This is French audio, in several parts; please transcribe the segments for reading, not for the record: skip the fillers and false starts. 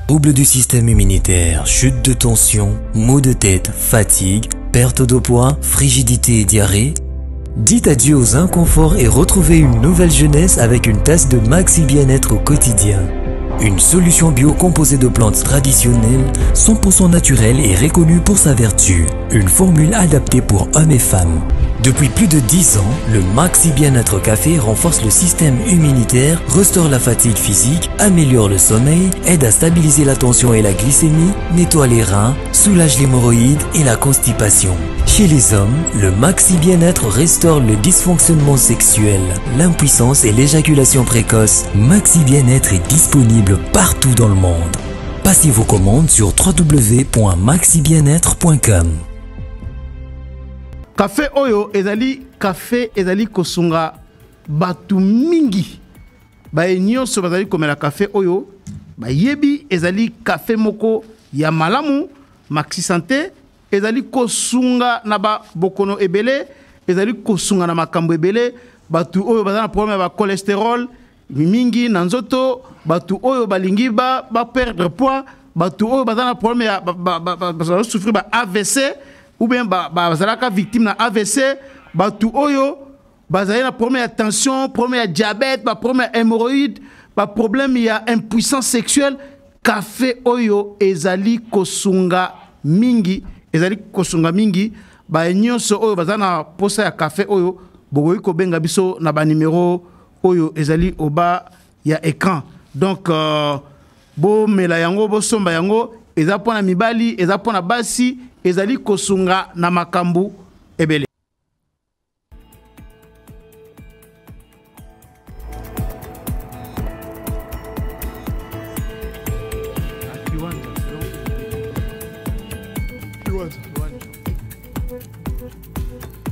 Troubles du système immunitaire, chute de tension, maux de tête, fatigue, perte de poids, frigidité et diarrhée. Dites adieu aux inconforts et retrouvez une nouvelle jeunesse avec une tasse de Maxi Bien-être au quotidien. Une solution bio composée de plantes traditionnelles, 100% naturelle et reconnue pour sa vertu. Une formule adaptée pour hommes et femmes. Depuis plus de 10 ans, le Maxi Bien-être Café renforce le système immunitaire, restaure la fatigue physique, améliore le sommeil, aide à stabiliser la tension et la glycémie, nettoie les reins, soulage l'hémorroïde et la constipation. Chez les hommes, le Maxi Bien-être restaure le dysfonctionnement sexuel, l'impuissance et l'éjaculation précoce. Maxi Bien-être est disponible partout dans le monde. Passez vos commandes sur www.maxibienetre.com. Café oyo ezali kosunga batu mingi. Ba nyonso bazali komela café oyo ba yebi ezali café moko ya malamu Maxi Santé ezali kosunga na ba bokono ebele, ezali kosunga na makambo ebele, batu oyo bazana problème ya cholestérol mingi na nzoto, batu oyo balingi ba perdre poids, batu oyo bazana problème ya ba souffrir ba AVC ou bien bazalaka victime na AVC, batu oyo bazali na problème ya tension, problème ya diabète, ba problème ya hémorroïde, ba problème ya impuissance sexuelle. Café oyo ezali kosunga mingi, ba nyonso oyo bazana posa ya café oyo bogoyi ko benga biso na ba numéro oyo ezali oba ya écran. Donc bo mela yango bo somba yango eza pona mibali, eza pona basi, ezali kosunga na makambu ebele.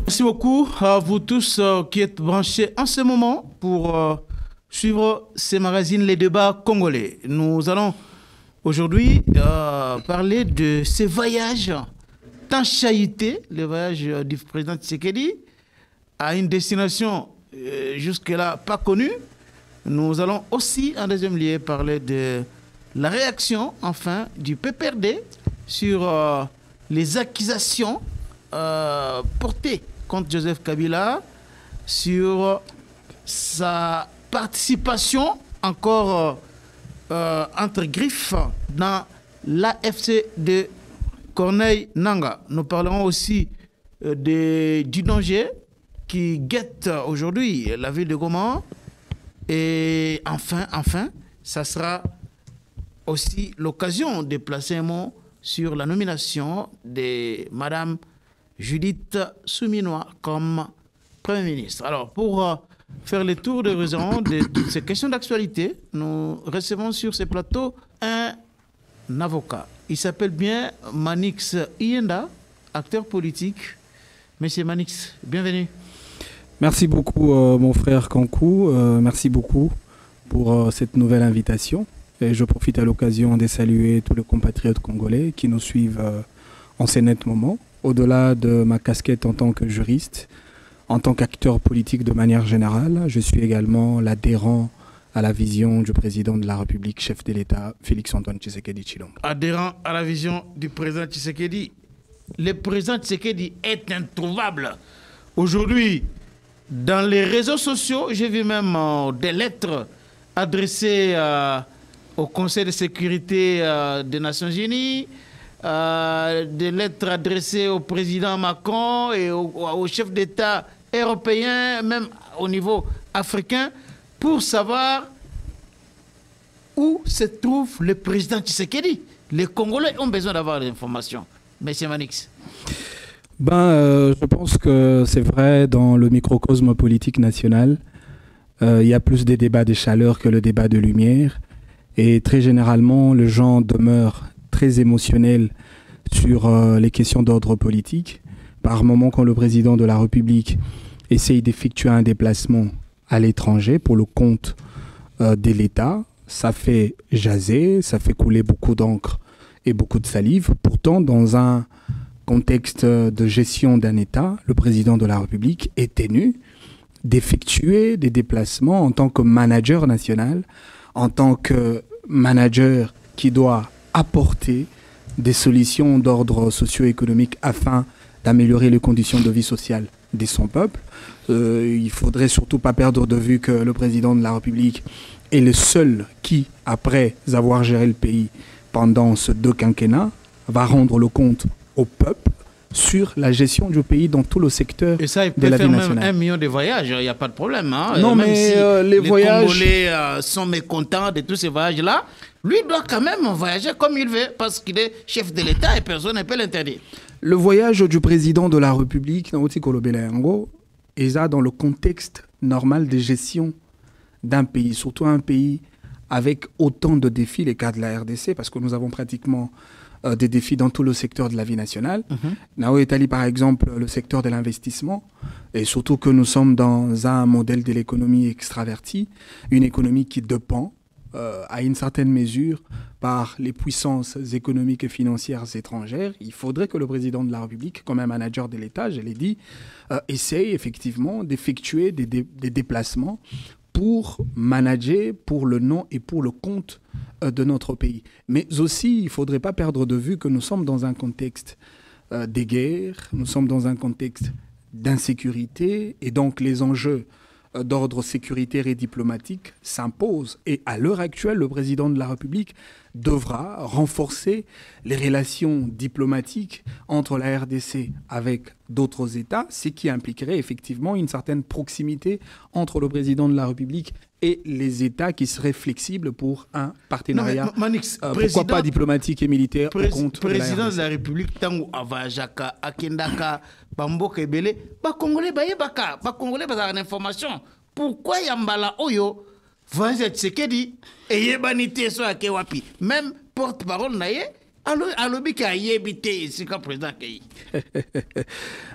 Merci beaucoup à vous tous qui êtes branchés en ce moment pour suivre ces magazines Les Débats Congolais. Nous allons aujourd'hui parler de ces voyages tant chahutés, le voyage du président Tshisekedi à une destination jusque-là pas connue. Nous allons aussi en deuxième lieu parler de la réaction enfin du PPRD sur les accusations portées contre Joseph Kabila, sur sa participation encore entre griffes dans l'AFC de Corneille Nangaa. Nous parlerons aussi du danger qui guette aujourd'hui la ville de Goma. Et enfin, ça sera aussi l'occasion de placer un mot sur la nomination de Madame Judith Suminwa comme Premier ministre. Alors, pour faire le tour de raison de toutes ces questions d'actualité, nous recevons sur ce plateau un avocat. Il s'appelle bien Manix Iyenda, acteur politique. Monsieur Manix, bienvenue. Merci beaucoup, mon frère Kankou. Merci beaucoup pour cette nouvelle invitation. Et je profite à l'occasion de saluer tous les compatriotes congolais qui nous suivent en ces nets moments. Au-delà de ma casquette en tant que juriste, en tant qu'acteur politique de manière générale, je suis également l'adhérent à la vision du président de la République, chef de l'État, Félix-Antoine Tshisekedi Tshilombo. Adhérent à la vision du président Tshisekedi. Le président Tshisekedi est introuvable. Aujourd'hui, dans les réseaux sociaux, j'ai vu même des lettres adressées au Conseil de sécurité des Nations Unies, des lettres adressées au président Macron et au chef d'État européen, même au niveau africain, pour savoir où se trouve le président Tshisekedi. Les Congolais ont besoin d'avoir des informations. Monsieur Manix. Je pense que c'est vrai, dans le microcosme politique national, il y a plus des débats de chaleur que le débat de lumière. Et très généralement, les gens demeurent très émotionnels sur les questions d'ordre politique. Par moment, quand le président de la République essaye d'effectuer un déplacement à l'étranger pour le compte de l'État, ça fait jaser, ça fait couler beaucoup d'encre et beaucoup de salive. Pourtant, dans un contexte de gestion d'un État, le président de la République est tenu d'effectuer des déplacements en tant que manager national, en tant que manager qui doit apporter des solutions d'ordre socio-économique afin d'améliorer les conditions de vie sociale de son peuple. Il faudrait surtout pas perdre de vue que le président de la République est le seul qui, après avoir géré le pays pendant ce 2 quinquennats, va rendre le compte au peuple sur la gestion du pays dans tout le secteur de la vie nationale. Et ça, il peut faire même 1 million de voyages, il n'y a pas de problème. Hein. Non, même mais si les voyages... Congolais sont mécontents de tous ces voyages-là, lui doit quand même voyager comme il veut, parce qu'il est chef de l'État et personne ne peut l'interdire. Le voyage du président de la République, est dans le contexte normal de gestion d'un pays, surtout un pays avec autant de défis, les cas de la RDC, parce que nous avons pratiquement des défis dans tout le secteur de la vie nationale. Nao Italie, par exemple, le secteur de l'investissement, et surtout que nous sommes dans un modèle de l'économie extravertie, une économie qui dépend à une certaine mesure par les puissances économiques et financières étrangères. Il faudrait que le président de la République, comme un manager de l'État, je l'ai dit, essaye effectivement d'effectuer des déplacements pour manager pour le nom et pour le compte de notre pays. Mais aussi, il ne faudrait pas perdre de vue que nous sommes dans un contexte de guerre, nous sommes dans un contexte d'insécurité, et donc les enjeux d'ordre sécuritaire et diplomatique s'imposent. Et à l'heure actuelle, le président de la République devra renforcer les relations diplomatiques entre la RDC avec d'autres États, ce qui impliquerait effectivement une certaine proximité entre le président de la République et les États qui seraient flexibles pour un partenariat, pourquoi pas diplomatique et militaire, au compte de la RDC. Président de la République, Tango Avajaka, Akendaka, Bamboka Ebele, Congolais Bayebaka, Congolais Bazar d'information. Pourquoi Yambala Oyo, Vanza Tsekedi, et Yebanité so Akewapi, même porte-parole naye, alobi ka yebité, c'est comme président Kei.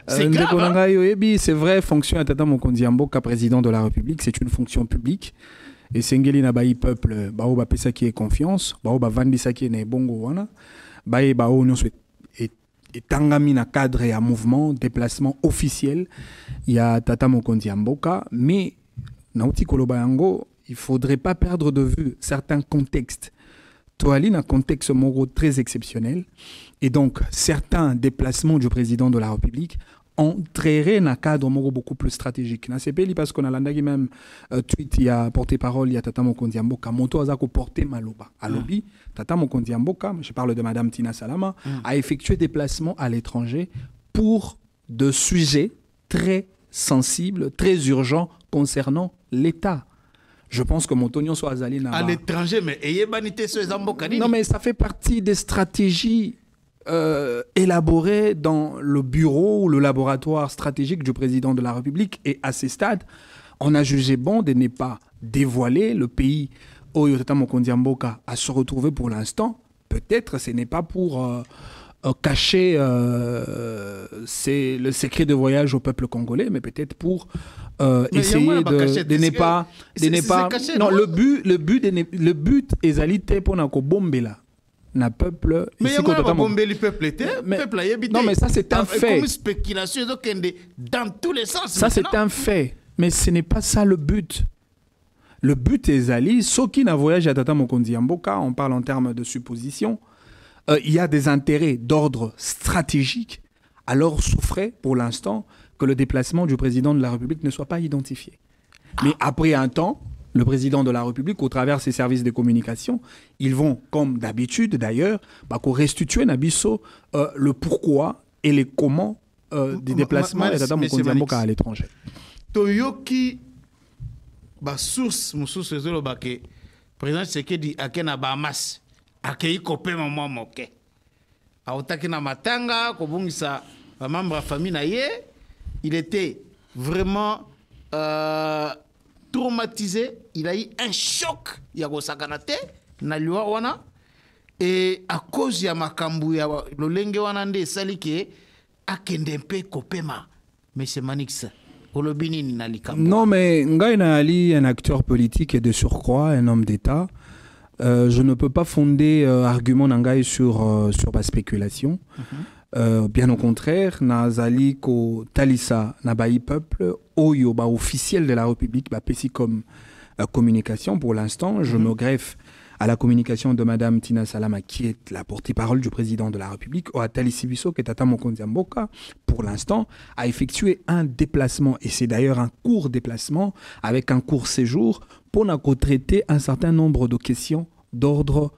C'est grave. Hein? C'est vrai, fonction à Tata Mokonzi Mboka, président de la République, c'est une fonction publique. Et Sengeli na bayi peuple, bao ba pesa qui est confiance, bao ba vandi sa qui est bongo wana, bayi bao nyonso et tangami na cadre et à mouvement, déplacement officiel, il y a Tata Mokonzi Mboka, mais Nauti Kolobayango, il ne faudrait pas perdre de vue certains contextes. Toali a un contexte moro très exceptionnel, et donc certains déplacements du président de la République entreraient dans un cadre moro beaucoup plus stratégique. C'est pas parce qu'on a l'andagi même tweet, il y a porté-parole, il y a Tata Mokonzi Mboka, Moto Azako porté Maloba. À lobby, Tata Mokonzi Mboka, je parle de Madame Tina Salama, a effectué des déplacements à l'étranger pour de sujets très sensibles, très urgents concernant l'État. Je pense que Montonio soit azali à l'étranger, mais ayez banité sur les ambocadines. Non, mais ça fait partie des stratégies élaborées dans le bureau ou le laboratoire stratégique du président de la République. Et à ces stades, on a jugé bon de ne pas dévoiler le pays où Tata Mokonzi Mboka a se retrouvé pour l'instant. Peut-être ce n'est pas pour cacher le secret de voyage au peuple congolais, mais peut-être pour essayer de ne pas non, le but estalité pour na ko bombela na peuple mais ici ko bombeli peuple peuple a non mais ça c'est un fait comme spéculation dans tous les sens ça c'est un fait mais ce n'est pas ça le but. Le but est ali ceux qui n'a voyagé à Tata Mokonzi Mboka, on parle en termes de supposition, il y a des intérêts d'ordre stratégique, alors souffrait pour l'instant que le déplacement du président de la République ne soit pas identifié. Mais après un temps, le président de la République, au travers de ses services de communication, ils vont, comme d'habitude d'ailleurs, restituer Nabiso le pourquoi et les comment des déplacements de Tata Mokonzi Mboka à l'étranger. Toyoki, source, président Tshisekedi akena Bahamas, akei kopé maman moke. Aotaki na matanga, kobungisa membre de famille na ye. Il était vraiment traumatisé. Il a eu un choc. Il y a Sakanate, Naliwa wana. Et à cause de makambu ya lolenge wana nde salike akendempe kopema. Mais c'est Manix. Non, mais Ngaïna Ali, un acteur politique et de surcroît, un homme d'État. Je ne peux pas fonder argument Nangaï sur ma spéculation. Bien au contraire, Nazali ko Talissa Nabaï peuple, Oyo officiel de la République, Pessi comme communication pour l'instant. Je me greffe à la communication de Madame Tina Salama, qui est la porte-parole du président de la République, ou à Tali Sibiso, qui est Tata Mokonzi Mboka, pour l'instant, a effectué un déplacement, et c'est d'ailleurs un court déplacement, avec un court séjour, pour traiter un certain nombre de questions d'ordre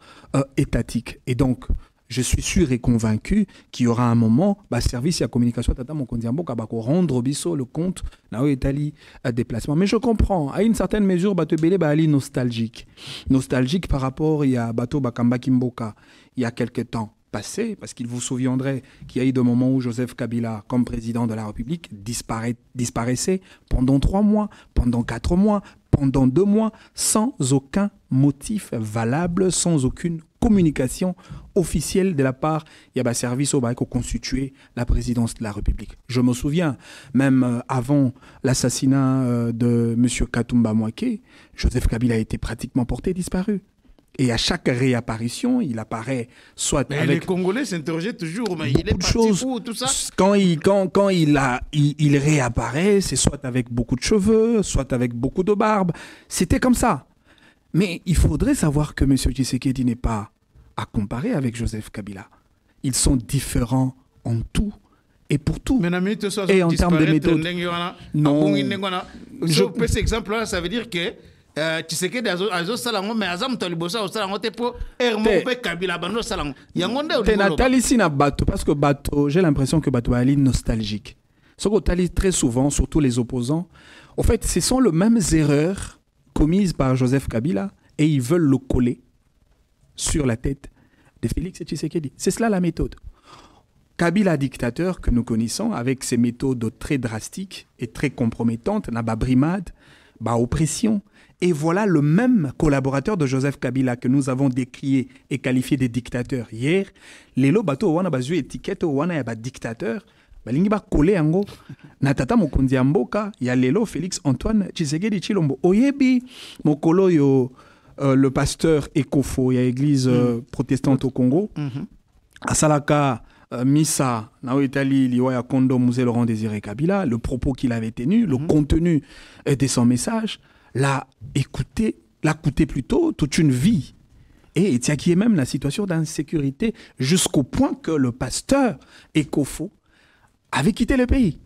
étatique. Et donc, je suis sûr et convaincu qu'il y aura un moment, service et la communication, Tata Mokonzi Mboka, rendre biso le compte, na Itali déplacement. Mais je comprends, à une certaine mesure, bato belé ali nostalgique. Nostalgique par rapport à bato Bakamba Kimboka, il y a quelques temps passé, parce qu'il vous souviendrait qu'il y a eu des moments où Joseph Kabila, comme président de la République, disparaissait pendant 3 mois, pendant 4 mois, pendant 2 mois, sans aucun motif valable, sans aucune communication officielle de la part il y a un service au Baïko constitué la présidence de la République. Je me souviens, même avant l'assassinat de M. Katumba Mouaké, Joseph Kabila a été pratiquement porté disparu. Et à chaque réapparition, il apparaît soit mais avec... les Congolais s'interrogeaient toujours, mais il est parti où, tout ça? Quand il réapparaît, c'est soit avec beaucoup de cheveux, soit avec beaucoup de barbe. C'était comme ça. Mais il faudrait savoir que M. Tshisekedi n'est pas à comparer avec Joseph Kabila. Ils sont différents en tout et pour tout. Et en termes de méthode. Non. Je peux cet exemple-là, ça veut dire que Tshisekedi azo salango mais azam tolibosa au salango te po ermo pe Kabila bando salango yangonde au Nathalie sina bato parce que bato j'ai l'impression que bato ali nostalgique. Ce qu'on tali très souvent surtout les opposants en fait ce sont les mêmes erreurs commises par Joseph Kabila et ils veulent le coller sur la tête de Félix Tshisekedi. C'est cela la méthode. Kabila dictateur que nous connaissons avec ses méthodes très drastiques et très compromettantes, la brimade, oppression. Et voilà le même collaborateur de Joseph Kabila que nous avons décrié et qualifié de dictateur hier. Lelo bato wana bazu étiquette wana ya ba dictateur. Balingi ba collé ango. Na tata Mokonzi Mboka ya lelo Félix Antoine Tshisekedi Tshilombo. Oyebi mokolo yo le pasteur Ekofo ya église protestante au Congo. Asalaka Missa na Italie liwa ya Kondo Musée Laurent Désiré Kabila, le propos qu'il avait tenu, le contenu de son message. L'a coûté plutôt toute une vie. Et il y a même la situation d'insécurité jusqu'au point que le pasteur Ekofo avait quitté le pays.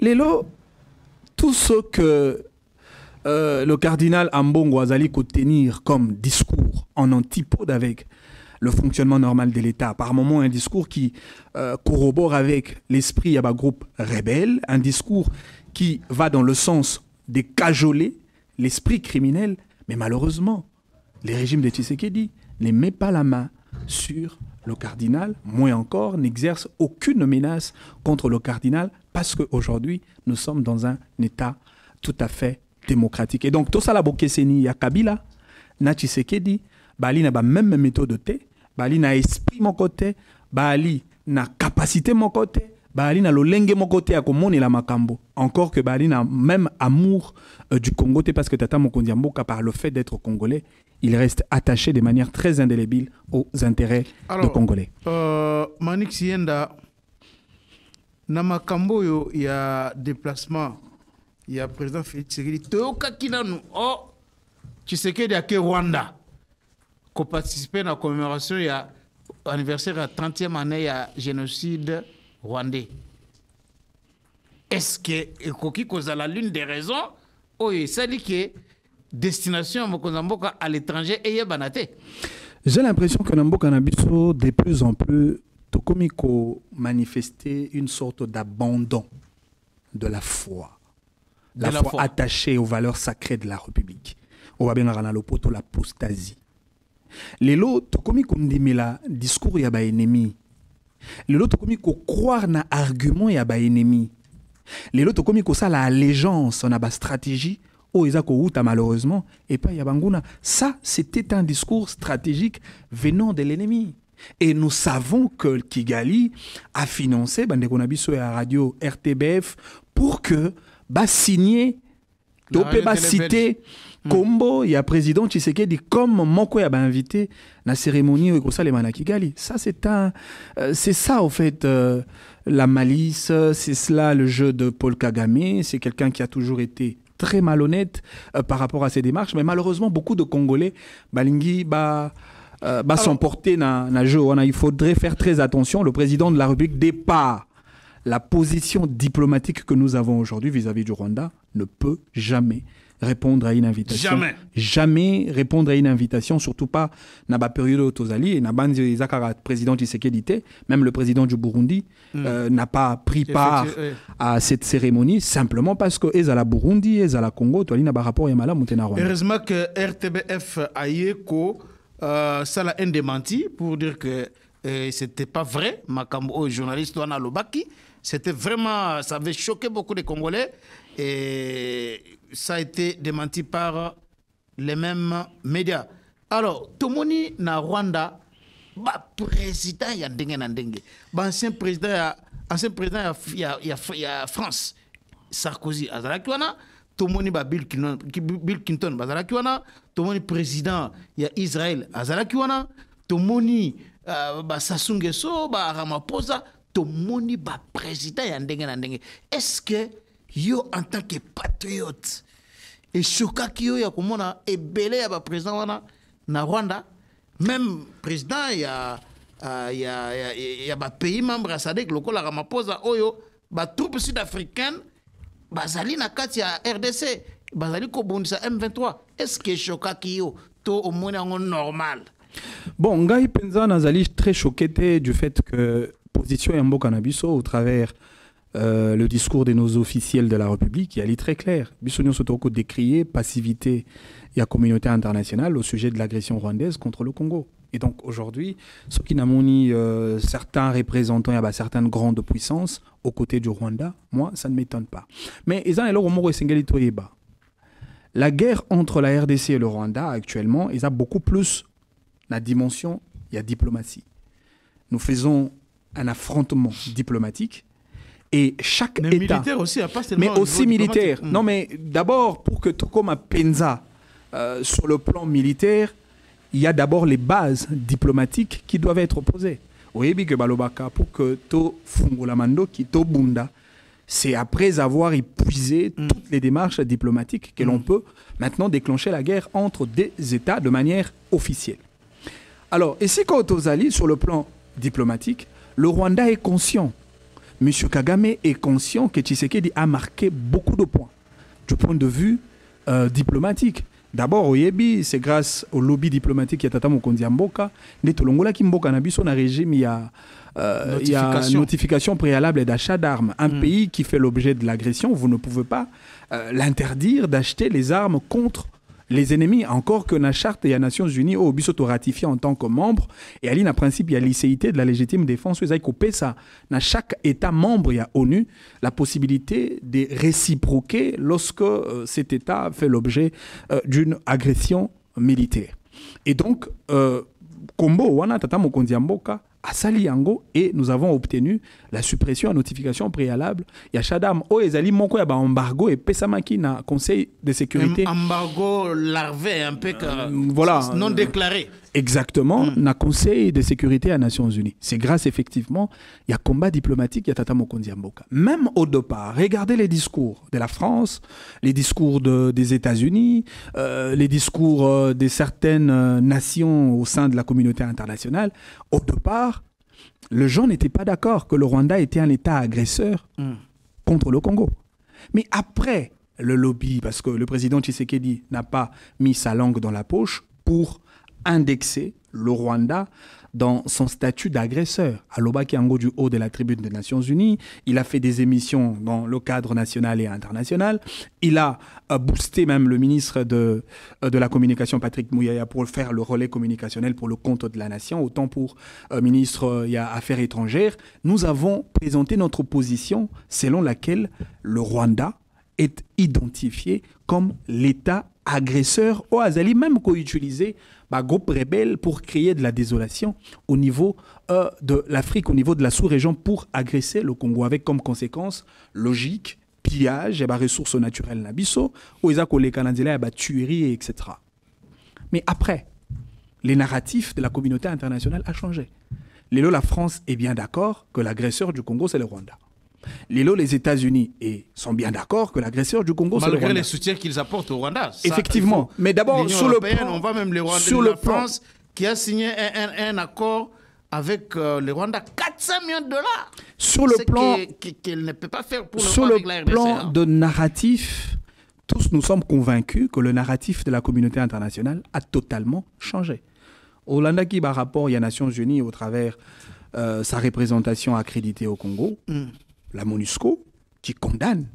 Lélo, tout ce que le cardinal Ambongo Azali peut tenir comme discours en antipode avec le fonctionnement normal de l'État, par moments un discours qui corrobore avec l'esprit d'un groupe rebelle, un discours qui va dans le sens de cajoler l'esprit criminel, mais malheureusement, les régimes de Tshisekedi ne mettent pas la main sur le cardinal, moins encore, n'exercent aucune menace contre le cardinal, parce qu'aujourd'hui, nous sommes dans un État tout à fait démocratique. Et donc, tout ça, la Bokeseni, ya Kabila, na Tshisekedi, Bali n'a pas même méthode, Bali n'a esprit mon côté, Bali n'a capacité mon côté, Bali na lolenge mokote ya komone la makambo. Encore que Bali na même amour du Congo, parce que Tata Mokonzi Mboka, par le fait d'être congolais, il reste attaché de manière très indélébile aux intérêts des Congolais. Manik Sienda, na makambo yo ya déplacement, il y a président Félix Tshisekedi, toyoka kinanu, Tshisekedi a ke Rwanda, ko participer à la commémoration ya anniversaire à 30e année ya génocide rwandais. Est-ce que Koki Kozala l'une des raisons où il s'est dit que destination Mokonzamboka à l'étranger est banate? J'ai l'impression que Namboka Nabiso de plus en plus Tokomiko manifestait une sorte d'abandon de la foi. La foi attachée aux valeurs sacrées de la République. On va bien dans l'opoto l'apostasie. Les lots Tokomiko ndimela discours ya ba ennemi. Les lots comme croire na argument ya ba ennemi. Les lots comme ça la allégeance na ba stratégie o ezako uta malheureusement et pas ya banguna. Ça c'était un discours stratégique venant de l'ennemi. Et nous savons que Kigali a financé bandeko na biso ya radio RTBF pour que ba signer topé ba citer Kombo, il y a président Tshisekedi comme Moko a invité la cérémonie au Salemana Kigali. Ça c'est ça au fait la malice, c'est cela le jeu de Paul Kagame. C'est quelqu'un qui a toujours été très malhonnête par rapport à ces démarches. Mais malheureusement, beaucoup de Congolais, Balingi, s'emporter dans le jeu. Il faudrait faire très attention. Le président de la République, départ la position diplomatique que nous avons aujourd'hui vis-à-vis du Rwanda, ne peut jamais répondre à une invitation. Jamais. Jamais répondre à une invitation, surtout pas dans la période de Tozali. Et le président Tshisekedi, même le président du Burundi, n'a pas pris part à cette cérémonie, simplement parce que les Burundi, les Congo, tu as un rapport Yamala Moutena Rwanda. Heureusement que RTBF a écho, ça l'a un démenti pour dire que c'était pas vrai. Makambo, journaliste Wana Lobaki, c'était vraiment, ça avait choqué beaucoup de Congolais et ça a été démenti par les mêmes médias. Alors, Tomoni na Rwanda, président ya ndenge na ndenge. Ancien président ya France, Sarkozy azalaki wana, Tomoni Bill Clinton bazalaki wana, Tomoni président ya Israël azalaki wana, Tomoni Sassou Nguesso, Ramaphosa, Tomoni président ya ndenge na ndenge. Est-ce que yo en tant que patriote et chokaki yo ya komona ebele ya président wana na Rwanda, même président ya pays membre ya SADC lokola Ramaphosa oyo troupe sud-africaine bazali na kati ya RDC bazali ko bondisa M23. Est-ce que chokaki yo to au moins normal? Bon, ngai penza nazali très choqué du fait que position ya mboka na biso au travers le discours de nos officiels de la République, il est très clair. Bissonion Sotoko décrié passivité et la communauté internationale au sujet de l'agression rwandaise contre le Congo. Et donc aujourd'hui, ce qui n'a moni certains représentants, il y a certaines grandes puissances aux côtés du Rwanda, moi ça ne m'étonne pas. Mais la guerre entre la RDC et le Rwanda actuellement, ils ont beaucoup plus la dimension, il y a diplomatie. Nous faisons un affrontement diplomatique. Et chaque mais État, militaire aussi, pas mais aussi militaire. Non, mais d'abord, pour que tout comme à Penza, sur le plan militaire, il y a d'abord les bases diplomatiques qui doivent être posées. Oui, que Balobaka, pour que to Fungolamando, qui to Bunda, c'est après avoir épuisé toutes les démarches diplomatiques que l'on peut maintenant déclencher la guerre entre des États de manière officielle. Alors, ici, quand Ozali, sur le plan diplomatique, le Rwanda est conscient. M. Kagame est conscient que Tshisekedi a marqué beaucoup de points du point de vue diplomatique. D'abord, au Yebi, c'est grâce au lobby diplomatique qui est à Mokondiamboka. Netolongola Kimboka Nabiso na régime, il y a notification préalable d'achat d'armes. Un pays qui fait l'objet de l'agression, vous ne pouvez pas l'interdire d'acheter les armes contre les ennemis, encore que la charte des Nations Unies au bisoto ratifié en tant que membre et ali na principe il y a licéité de la légitime défense ils coupé ça dans chaque État membre il y a ONU la possibilité de réciproquer lorsque cet État fait l'objet d'une agression militaire et donc Kombo wana tata mokonzi ya mboka asali yango et nous avons obtenu la suppression à notification préalable ya Shadam o ezali moko ya ba embargo et pesamaki na conseil de sécurité un embargo larvé un peu voilà non déclaré exactement na conseil de sécurité à Nations Unies. C'est grâce effectivement il y a combat diplomatique ya tata mokonzi ya mboka. Même au départ, regardez les discours de la France, les discours des États-Unis, les discours de certaines nations au sein de la communauté internationale. Au départ, les gens n'étaient pas d'accord que le Rwanda était un État agresseur contre le Congo. Mais après le lobby, parce que le président Tshisekedi n'a pas mis sa langue dans la poche pour indexer le Rwanda dans son statut d'agresseur. Aloba Kiango du haut de la tribune des Nations Unies, il a fait des émissions dans le cadre national et international. Il a boosté même le ministre de la communication, Patrick Mouyaya, pour faire le relais communicationnel pour le compte de la nation, autant pour ministre Affaires étrangères. Nous avons présenté notre position selon laquelle le Rwanda est identifié comme l'État agresseur au Azali, même qu'on utilisait groupe rebelle pour créer de la désolation au niveau de l'Afrique, au niveau de la sous-région pour agresser le Congo avec comme conséquence logique, pillage et ressources naturelles nabiso, où ils ont les Canadiens tuerie, etc. Mais après, les narratifs de la communauté internationale a changé. La France est bien d'accord que l'agresseur du Congo, c'est le Rwanda. Les États-Unis sont bien d'accord que l'agresseur du Congo, c'est le Rwanda. Malgré les soutiens qu'ils apportent au Rwanda. Ça, effectivement. Mais d'abord, sur le plan... On voit même les Rwandais de la France qui a signé un accord avec le Rwanda, 400 millions de dollars. Sur le plan... Qu'elle ne peut pas faire pour sur le avec la RDC. Sur le plan de narratif, tous nous sommes convaincus que le narratif de la communauté internationale a totalement changé. Hollanda qui, par rapport aux Nations Unies au travers sa représentation accréditée au Congo, la MONUSCO, qui condamne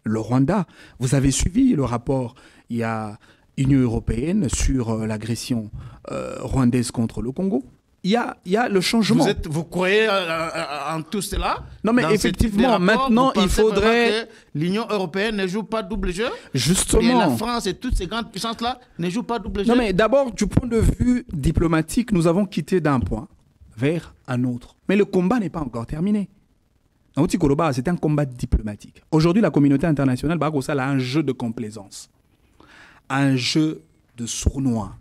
le Rwanda. Vous avez suivi le rapport, il y a Union européenne sur l'agression rwandaise contre le Congo. Il y a le changement. Vous croyez en tout cela? Non, mais effectivement, maintenant, il faudrait... L'Union européenne ne joue pas double jeu? Justement. Et la France et toutes ces grandes puissances-là ne jouent pas double jeu? Non, mais d'abord, du point de vue diplomatique, nous avons quitté d'un point vers un autre. Mais le combat n'est pas encore terminé. C'est un combat diplomatique. Aujourd'hui, la communauté internationale, elle a un jeu de complaisance, un jeu de sournois,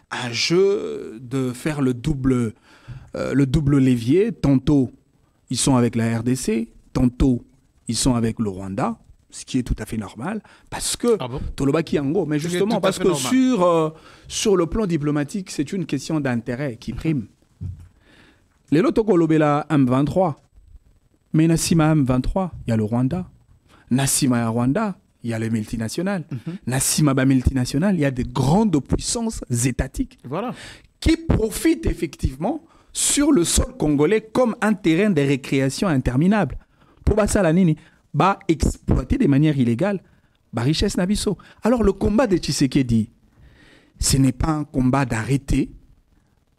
un jeu de faire le double levier. Tantôt, ils sont avec la RDC, tantôt, ils sont avec le Rwanda, ce qui est tout à fait normal, parce que... Ah bon? Mais justement, parce que sur le plan diplomatique, c'est une question d'intérêt qui prime. Les Lotokolobela M23, mais Nassima M23, il y a le Rwanda. Nassima Rwanda, il y a les multinationales. Nassima multinationales, il y a des grandes puissances étatiques qui profitent effectivement sur le sol congolais comme un terrain de récréation interminable. Pour Bassalanini, exploiter de manière illégale la richesse Nabiso. Alors le combat de Tshisekedi, ce n'est pas un combat d'arrêter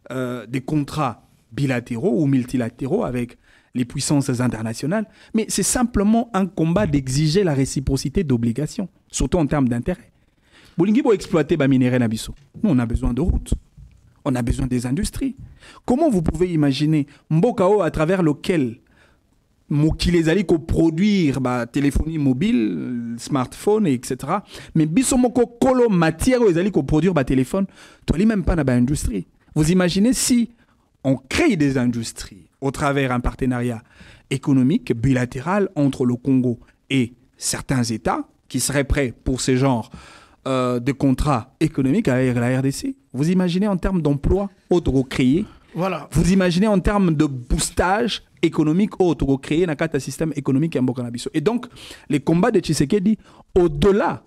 des contrats bilatéraux ou multilatéraux avec les puissances internationales, mais c'est simplement un combat d'exiger la réciprocité d'obligations, surtout en termes d'intérêt. Bolingi pour exploiter les minéraux Nabiso. Nous, on a besoin de routes, on a besoin des industries. Comment vous pouvez imaginer Mbokao à travers lequel les alliés produire téléphonie mobile, smartphone, etc. Mais bisomoko kolo matière aux alliés produire téléphone, tu n'as même pas d'industrie. Vous imaginez si on crée des industries au travers d'un partenariat économique bilatéral entre le Congo et certains États qui seraient prêts pour ce genre de contrats économiques avec la RDC. Vous imaginez en termes d'emploi auto-créé. Voilà. Vous imaginez en termes de boostage économique auto-créé dans un système économique en Bokanabiso. Et donc, les combats de Tshisekedi, au-delà,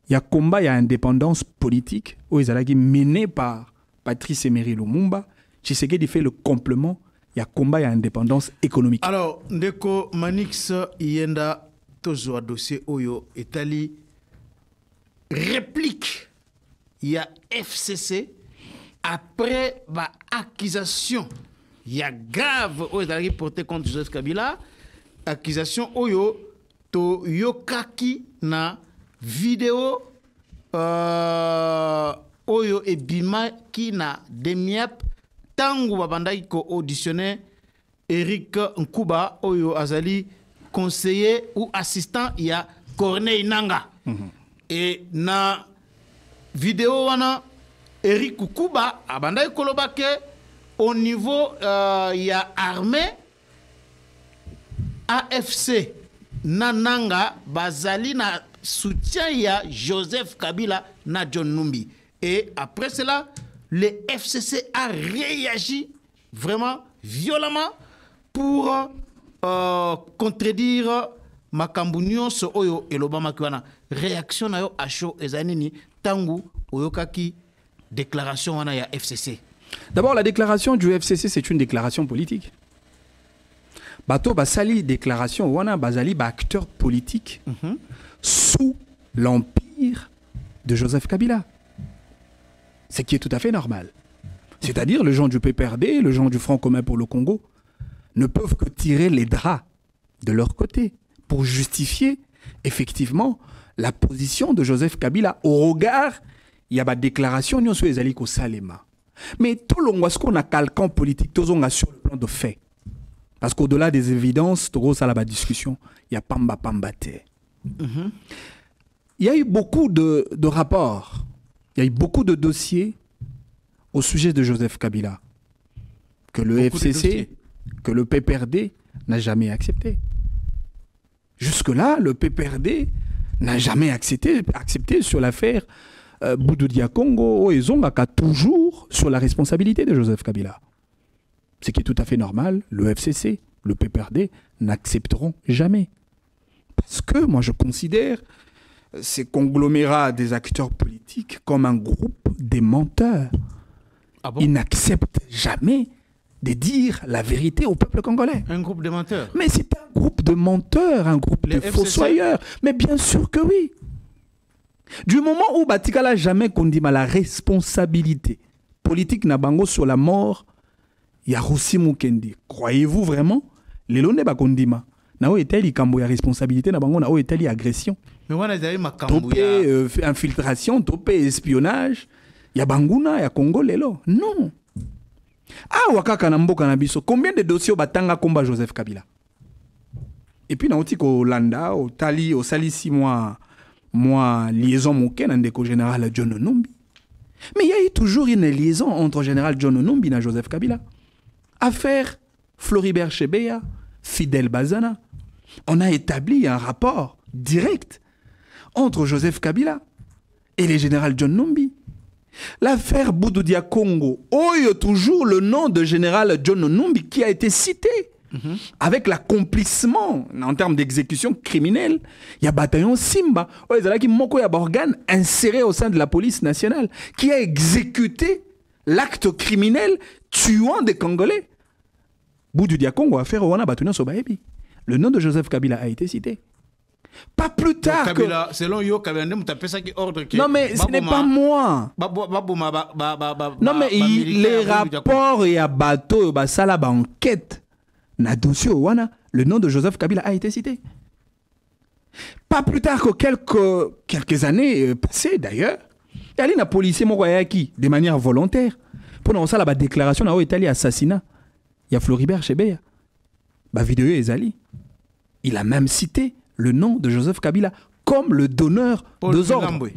il y a combat, il y a indépendance politique où ils allaient menés par Patrice Emery Lumumba. Tshisekedi fait le complément. Il y a combat, il y a indépendance économique. Alors, Ndeko Manix Yenda Tozo dossier Oyo Etali réplique. Il y a FCC après accusation. Il y a grave Oyo Etali porté contre Joseph Kabila. Accusation Oyo to Yokaki na vidéo Oyo et Bima qui na demiap. Tangu babandaki ko auditionné Eric Nkuba Oyo Azali conseiller ou assistant il y a Corneille Nanga. Et na vidéo wana Eric Nkuba abandaki kolobake au niveau il y a armée AFC na Nanga bazali na soutien il y a Joseph Kabila na John Numbi. Et après cela le FCC a réagi vraiment violemment pour contredire makambu nyonso oyo elobama kiwana. Réaction na yo acho ezanini tangu oyokaki déclaration wana ya FCC. D'abord, la déclaration du FCC, c'est une déclaration politique. Bato basali déclaration wana bazali ba acteur politique sous l'empire de Joseph Kabila. Ce qui est tout à fait normal. C'est-à-dire, les gens du PPRD, les gens du Front commun pour le Congo, ne peuvent que tirer les draps de leur côté pour justifier, effectivement, la position de Joseph Kabila au regard, il y a des déclarations, nous sommes allés au Salema. Mais tout le monde, ce qu'on a calquant politique, tout le monde sur le plan de fait. Parce qu'au-delà des évidences, tout ça, la discussion, il y a pamba pambate. Il y a eu beaucoup de rapports. Il y a eu beaucoup de dossiers au sujet de Joseph Kabila. Que le FCC, que le PPRD n'a jamais accepté. Jusque-là, le PPRD n'a jamais accepté sur l'affaire Boudou Dia Congo et Zongaka, toujours sur la responsabilité de Joseph Kabila. Ce qui est tout à fait normal, le FCC, le PPRD n'accepteront jamais. Parce que moi je considère ces conglomérats des acteurs politiques comme un groupe des menteurs. Ah bon? Ils n'acceptent jamais de dire la vérité au peuple congolais. Un groupe de menteurs. Mais c'est un groupe de menteurs, un groupe de fossoyeurs. Mais bien sûr que oui. Du moment où Batikala jamais condima la responsabilité politique Nabango sur la mort, il y a Rossi Mukendi. Croyez-vous vraiment? Les lois ne ba condima. Nao est-elle la responsabilité Nabango, nao est-elle agression? Mais on a déjà ma cambouya. Topé infiltration, topé espionnage. Il y a Banguna, il y a Congo Lelo. Non. Ah, Wakaka Namboka Nabiso. Combien de dossiers au Batanga combat Joseph Kabila? Et puis, dans au Landa, au Tali, au Sali 6 mois, liaison moquée, dans le général John Onumbi. Mais il y a eu toujours une liaison entre général John Onumbi et Joseph Kabila. Affaire Floribert Chebeya, Fidel Bazana. On a établi un rapport direct entre Joseph Kabila et le général John Numbi. L'affaire Boudou Dia Congo, il y a toujours le nom de général John Numbi qui a été cité. Avec l'accomplissement en termes d'exécution criminelle. Il y a bataillon Simba, il y a un organe inséré au sein de la police nationale qui a exécuté l'acte criminel tuant des Congolais. Boudou Dia Congo a fait le nom de Joseph Kabila a été cité. Pas plus tard donc, Kabila, selon Yo Kabila, ordre qui non mais ce n'est pas moi. Non mais les rapports et à bateau, ça la enquête. Na dossier wana, le nom de Joseph Kabila a été cité. Pas plus tard que quelques années passées d'ailleurs, il y a un policier qui, de manière volontaire, pendant ça la déclaration na Italie assassinat, il y a Floribert Chebeya. Ba vidéo ezali. Il a même cité le nom de Joseph Kabila comme le donneur de ordre.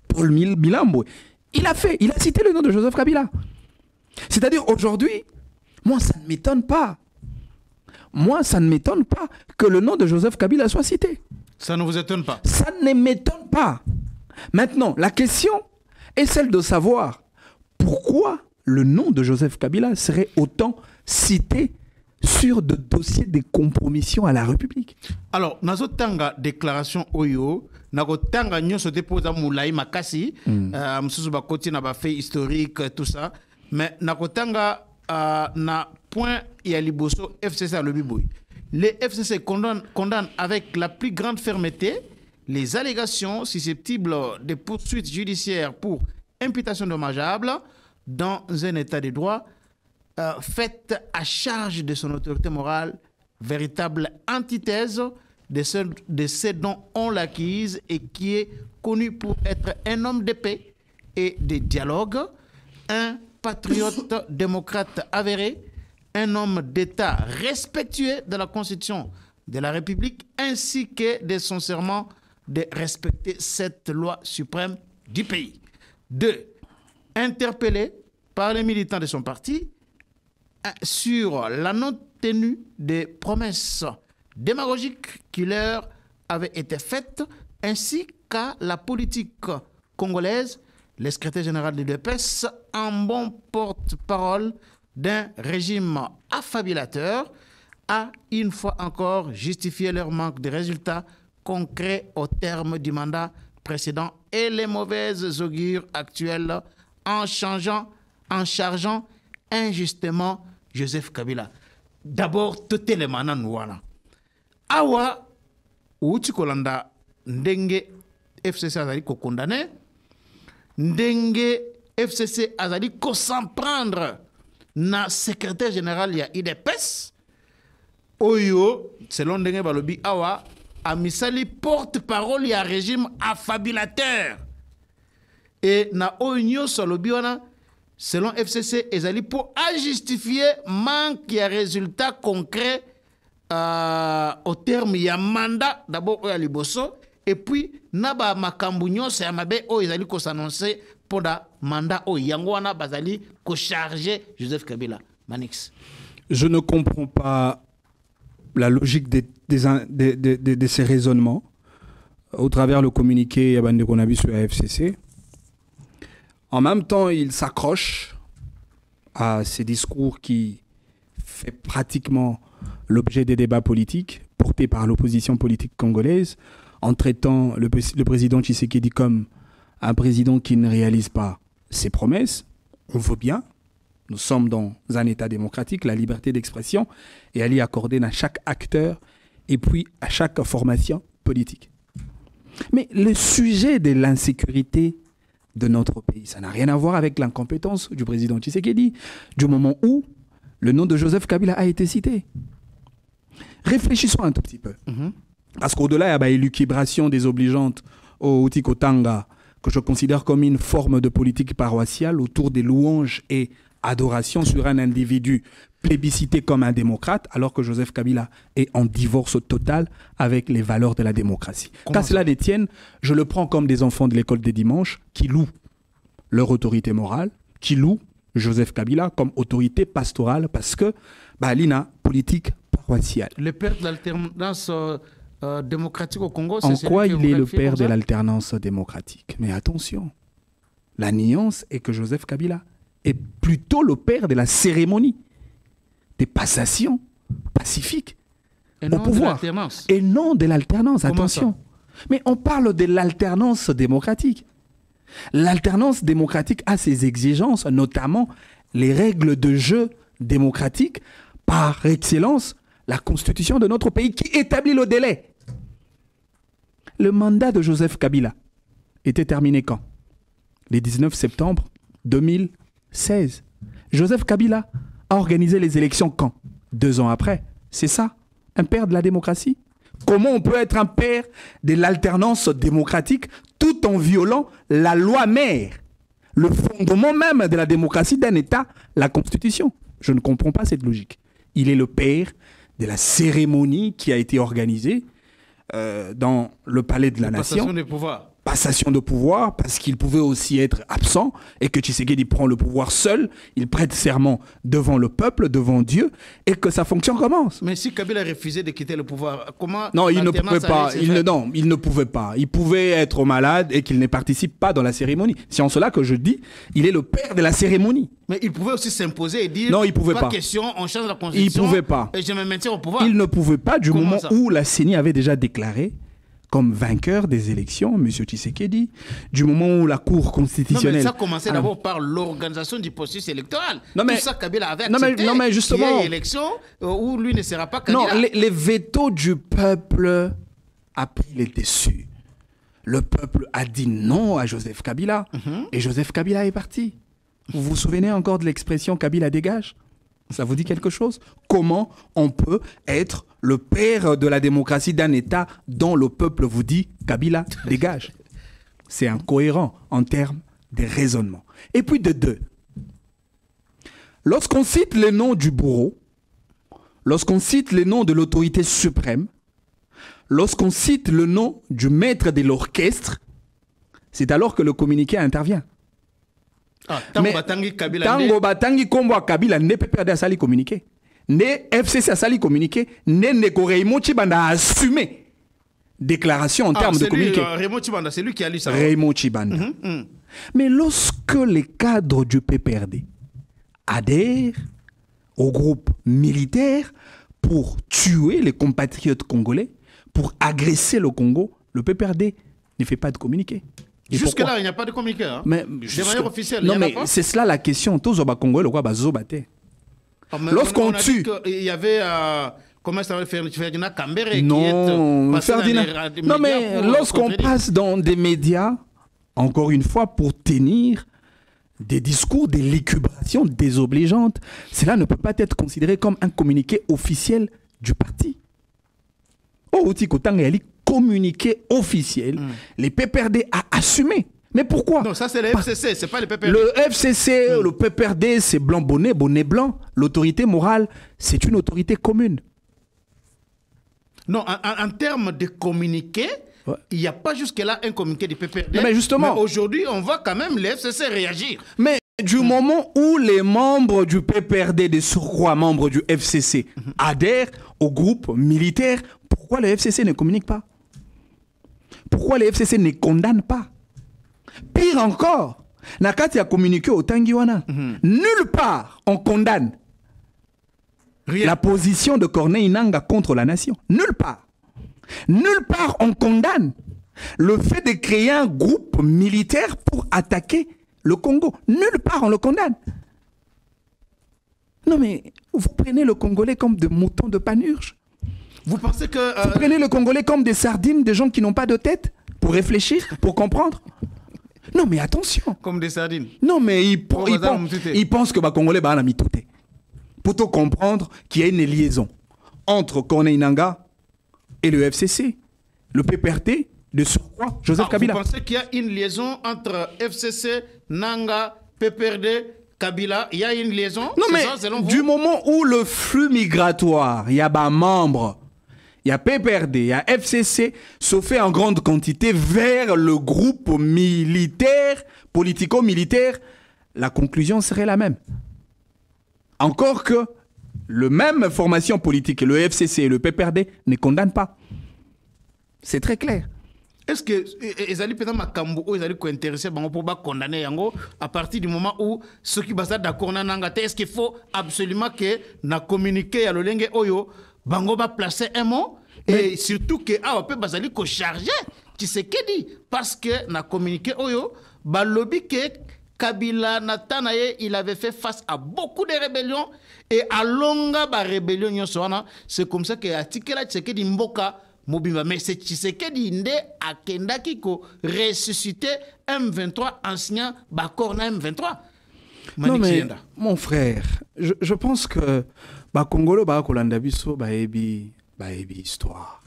Paul Milambwe. Il a cité le nom de Joseph Kabila. C'est-à-dire aujourd'hui, moi ça ne m'étonne pas. Moi, ça ne m'étonne pas que le nom de Joseph Kabila soit cité. Ça ne vous étonne pas? Ça ne m'étonne pas. Maintenant, la question est celle de savoir pourquoi le nom de Joseph Kabila serait autant cité sur de dossiers de compromission à la République. Alors, nazotanga déclaration Oyo, nakotanga nyoso déposa moulai makasi, msusu bakoti na ba fait historique tout ça, mais nakotanga na point ya liboso FCC à l'Obiboui. Les FCC condamnent avec la plus grande fermeté les allégations susceptibles de poursuites judiciaires pour imputation dommageable dans un état de droit faites à charge de son autorité morale, véritable antithèse de ce dont on l'acquise et qui est connu pour être un homme de paix et de dialogue, un patriote démocrate avéré, un homme d'État respectueux de la Constitution de la République ainsi que de son serment de respecter cette loi suprême du pays. 2. Interpellé par les militants de son parti sur la non-tenue des promesses démagogiques qui leur avaient été faites ainsi qu'à la politique congolaise, le secrétaire général de l'UDPS, en bon porte-parole d'un régime affabulateur, a une fois encore justifié leur manque de résultats concrets au terme du mandat précédent et les mauvaises augures actuelles en chargeant injustement Joseph Kabila. D'abord, tout les mananouana. Awa, outi kolanda ndenge FCC azali ko condamné, ndenge FCC azali ko s'en prendre na secrétaire général ya IDPS oyo selon ndenge balobi awa amisali porte-parole ya régime affabulateur et na oyo solobi wana selon FCC ezali pour justifier manque ya résultat concret au terme ya mandat d'abord oyo liboso et puis naba makambu nyonso ya mabe oyo ezali ko s'annoncer pour da mandat oyo yango wana bazali ko charger Joseph Kabila. Manix. Je ne comprends pas la logique de ces raisonnements au travers le communiqué qu'on a vu sur la FCC. En même temps, il s'accroche à ces discours qui fait pratiquement l'objet des débats politiques portés par l'opposition politique congolaise, en traitant le président Tshisekedi comme un président qui ne réalise pas ses promesses. On veut bien. Nous sommes dans un État démocratique, la liberté d'expression est à y accorder à chaque acteur et puis à chaque formation politique. Mais le sujet de l'insécurité de notre pays, ça n'a rien à voir avec l'incompétence du président Tshisekedi, du moment où le nom de Joseph Kabila a été cité. Réfléchissons un tout petit peu. Parce qu'au-delà, il y a l'élucubration désobligeante au Tikotanga, que je considère comme une forme de politique paroissiale autour des louanges et adorations sur un individu plébiscité comme un démocrate, alors que Joseph Kabila est en divorce total avec les valeurs de la démocratie. Qu'à cela ne tienne, je le prends comme des enfants de l'école des dimanches qui louent leur autorité morale, qui louent Joseph Kabila comme autorité pastorale parce que l'INA politique paroissiale. Le père de l'alternance démocratique au Congo, en quoi il est le père de l'alternance démocratique? Mais attention, la nuance est que Joseph Kabila est plutôt le père de la cérémonie des passations pacifiques au pouvoir. Et non de l'alternance, attention. Mais on parle de l'alternance démocratique. L'alternance démocratique a ses exigences, notamment les règles de jeu démocratiques, par excellence, la constitution de notre pays qui établit le délai. Le mandat de Joseph Kabila était terminé quand? Le 19 septembre 2016. Joseph Kabila a organisé les élections quand? 2 ans après. C'est ça, un père de la démocratie? Comment on peut être un père de l'alternance démocratique tout en violant la loi mère, le fondement même de la démocratie d'un État, la Constitution? Je ne comprends pas cette logique. Il est le père de la cérémonie qui a été organisée dans le palais de la Nation. Passation de pouvoir. Passation de pouvoir, parce qu'il pouvait aussi être absent et que Tshisekedi prend le pouvoir seul, il prête serment devant le peuple, devant Dieu, et que sa fonction commence. Mais si Kabila refusait de quitter le pouvoir, comment... Non, il ne pouvait pas. Il ne pouvait pas. Il pouvait être malade et qu'il ne participe pas dans la cérémonie. C'est en cela que je dis, il est le père de la cérémonie. Mais il pouvait aussi s'imposer et dire... Non, il ne pouvait pas. Question, on change la constitution. Il ne pouvait pas. Et je me maintiens au pouvoir. Il ne pouvait pas du moment où la CENI avait déjà déclaré comme vainqueur des élections, M. Tshisekedi, du moment où la Cour constitutionnelle... Non, mais ça commençait d'abord par l'organisation du processus électoral. Non, mais, tout ça, Kabila avait accepté. Non, mais justement... Il y a une élection où lui ne sera pas candidat. Non, les vétos du peuple a pris les dessus. Le peuple a dit non à Joseph Kabila. Et Joseph Kabila est parti. Vous vous souvenez encore de l'expression Kabila dégage? Ça vous dit quelque chose? Comment on peut être le père de la démocratie d'un État dont le peuple vous dit Kabila dégage? C'est incohérent en termes de raisonnement. Et puis de deux, lorsqu'on cite le nom du bourreau, lorsqu'on cite le nom de l'autorité suprême, lorsqu'on cite le nom du maître de l'orchestre, c'est alors que le communiqué intervient. Tango Batangi Kabila Tango Batangi Kombo Kabila ne peut perdre à sali communiqué. Ne FCC à sali communiqué, ne Raymond Tshibanda a assumé déclaration en termes de communiqué. Raymond Tshibanda, c'est lui qui a lu ça. Raymond Tshibanda. Mais lorsque les cadres du PPRD adhèrent au groupe militaire pour tuer les compatriotes congolais, pour agresser le Congo, le PPRD ne fait pas de communiqué. Jusque-là, il n'y a pas de communiqué. Hein? Mais de manière officielle. Non, mais c'est cela la question. Tous les Congolais, le quoi, lorsqu'on tue. Il y avait. Comment ça va faire Ferdinand Kambere non, qui est non, mais lorsqu'on passe dans des médias, encore une fois, pour tenir des discours de l'écubration désobligeante, cela ne peut pas être considéré comme un communiqué officiel du parti. Oh, communiqué officiel, les PPRD a assumé. Mais pourquoi? Non, ça c'est le FCC, c'est pas le PPRD. Le FCC, le PPRD, c'est blanc bonnet, bonnet blanc. L'autorité morale, c'est une autorité commune. Non, en termes de communiqué, il n'y a pas jusque-là un communiqué du PPRD. Non, mais justement. Mais aujourd'hui, on voit quand même le FCC réagir. Mais du moment où les membres du PPRD, des surcroît membres du FCC, adhèrent, au groupe militaire, pourquoi le FCC ne communique pas? Pourquoi le FCC ne condamne pas? Pire encore, Nakati a communiqué au Tangiwana. Nulle part on condamne la position de Corneille Nangaa contre la nation. Nulle part. Nulle part on condamne le fait de créer un groupe militaire pour attaquer le Congo. Nulle part on le condamne. Non mais, vous prenez le Congolais comme des moutons de panurge. Vous pensez que... Vous prenez le Congolais comme des sardines, des gens qui n'ont pas de tête pour réfléchir, pour comprendre. Non mais attention. Comme des sardines. Non mais ils pensent que les Congolais ont mis tout. Pour tout comprendre qu'il y a une liaison entre Corneille Nangaa et le FCC, le PPRD, de surcroît, Joseph Kabila. Vous pensez qu'il y a une liaison entre FCC, Nangaa, PPRD, Kabila? Il y a une liaison? Non mais ça, du moment où le flux migratoire, il y a des membres, il y a PPRD, il y a FCC, se fait en grande quantité vers le groupe militaire, politico-militaire, la conclusion serait la même. Encore que le même formation politique, le FCC et le PPRD, ne condamnent pas. C'est très clair. Est-ce que les alliés peut-être Makambo ou les alliés intéressés pour condamner Yango à partir du moment où ceux qui basent d'accord na Nangaa, est-ce qu'il faut absolument que na communiquer à l'olenge oyo bango va placer un mot et surtout que ah peut basali ko charger Tshisekedi parce que na communiqué oyo ba lobby que Kabila Natanaye, il avait fait face à beaucoup de rébellions et à longa ba rébellion nyosona. C'est comme ça que Atikela Tshisekedi Mboka Mobimba. Mais c'est Tshisekedi Nde Akendaki ko ressusciter M23 ancien Bakorna M23. Non mais mon frère, je pense que Bakongolo Bakolanda biso baebi histoire.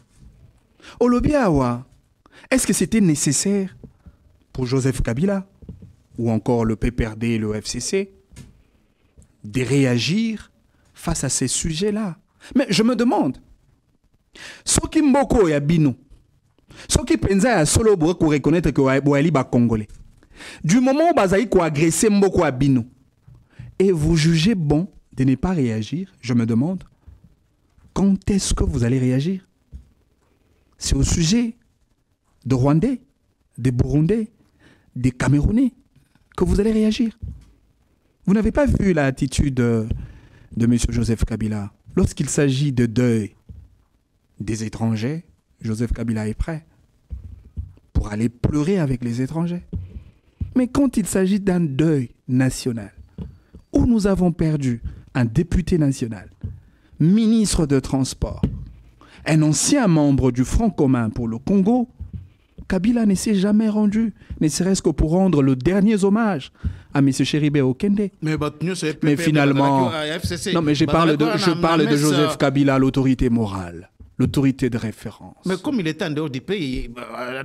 Olobiawa, est-ce que c'était nécessaire pour Joseph Kabila ou encore le PPRD et le FCC, de réagir face à ces sujets-là? Mais je me demande, ce qui mboko ya bino, ce qui pensa ya solo pour reconnaître que Wali ba Congolais, du moment où bazaï ko agressé mboko ya bino, et vous jugez bon de ne pas réagir, je me demande, quand est-ce que vous allez réagir? C'est au sujet de Rwandais, des Burundais, des Camerounais que vous allez réagir. Vous n'avez pas vu l'attitude de M. Joseph Kabila. Lorsqu'il s'agit de deuil des étrangers, Joseph Kabila est prêt pour aller pleurer avec les étrangers. Mais quand il s'agit d'un deuil national, où nous avons perdu un député national, ministre de Transport, un ancien membre du Front commun pour le Congo, Kabila ne s'est jamais rendu, ne serait-ce que pour rendre le dernier hommage à M. Chéribé Okende. Mais finalement, non mais je parle de Joseph Kabila, l'autorité morale, l'autorité de référence. Mais comme il est en dehors du pays,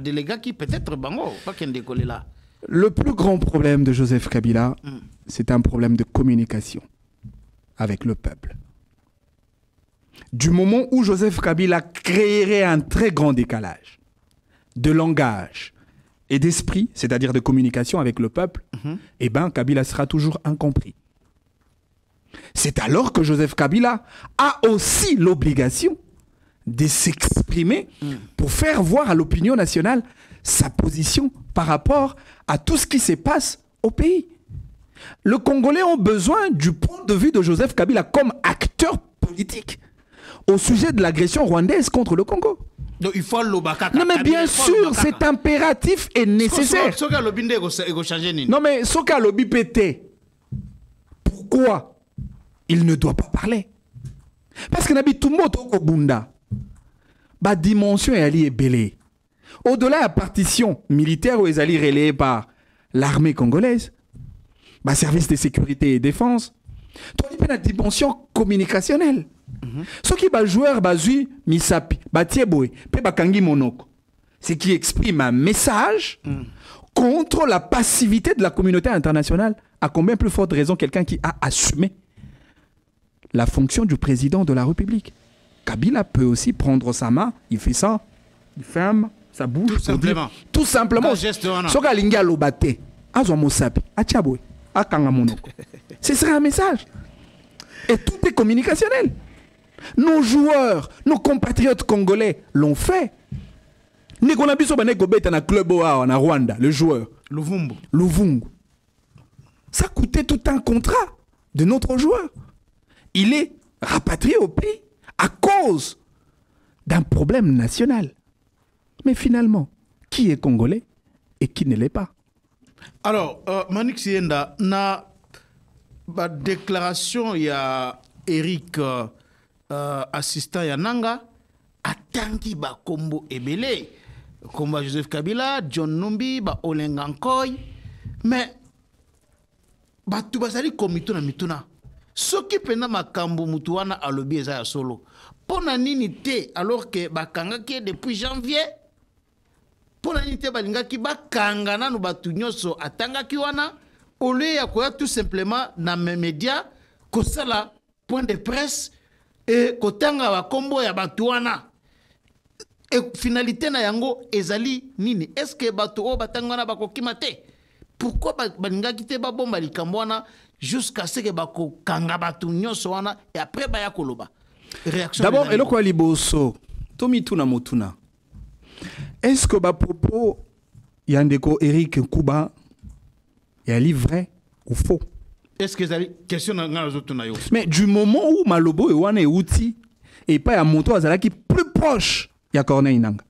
des gars qui peut-être bango, pas qu'un décollé là. Le plus grand problème de Joseph Kabila, c'est un problème de communication avec le peuple. Du moment où Joseph Kabila créerait un très grand décalage de langage et d'esprit, c'est-à-dire de communication avec le peuple, eh bien, Kabila sera toujours incompris. C'est alors que Joseph Kabila a aussi l'obligation de s'exprimer pour faire voir à l'opinion nationale sa position par rapport à tout ce qui se passe au pays. Les Congolais ont besoin du point de vue de Joseph Kabila comme acteur politique au sujet de l'agression rwandaise contre le Congo. Donc il faut non mais bien sûr, c'est impératif et nécessaire. Non mais Soka Lobi pété. Pourquoi il ne doit pas parler? Parce que Nabi Tumboto Kobunda, ba dimension est alliée belée. Au-delà de la partition militaire où ils allaient relayés par l'armée congolaise, ba service de sécurité et défense, tu as une dimension communicationnelle. Ce qui va jouer bazui misapi batieboy pe bakangi monoko, ce qui exprime un message contre la passivité de la communauté internationale. À combien plus forte raison quelqu'un qui a assumé la fonction du président de la République. Kabila peut aussi prendre sa main, il fait ça, il ferme sa bouche. Tout simplement. Tout simplement. Soka linga lobate, azwa mosapi, achaboy, akanga monoko. Ce serait un message. Et tout est communicationnel. Nos joueurs, nos compatriotes congolais l'ont fait. Nekonabiso Banekobeta na club Oa en Rwanda, le joueur. Luvumbu. Ça coûtait tout un contrat de notre joueur. Il est rapatrié au pays à cause d'un problème national. Mais finalement, qui est congolais et qui ne l'est pas? Alors, Manik Sienda, na déclaration, il y a Eric, assistant Yananga, atangi ba kombo ebele. Komba Joseph Kabila, John Numbi, ba Olengankoy. Mais, ba tu basali komituna mituna. Soki pena makambo mutuana alobi eza ya solo. Pona nini te alors que bakanga ki depuis janvier. Pona nini te balinga ki bakanga nanu batu nyoso atanga ki wana. Au lieu ya koya tout simplement na mes médias kosala point de presse et kotanga ba kombo ya batu wana. Et finalité na yango ezali nini? Est-ce que batu o batanga na bakokima te? Pourquoi balinga ki te ba bomba likambo wana jusqu'à ce que bako kanga batu nyoso wana et après baya koloba? Réaction. D'abord, eloko aliboso Tomi Tuna Motuna. Est-ce que ba propos Yandeko Eric Kuba est vrai ou faux? Est-ce que c'est question de mais du moment où Malobo et Wane Outi et pas à Moto Azalaki plus proche, il y a Corneille Nanga.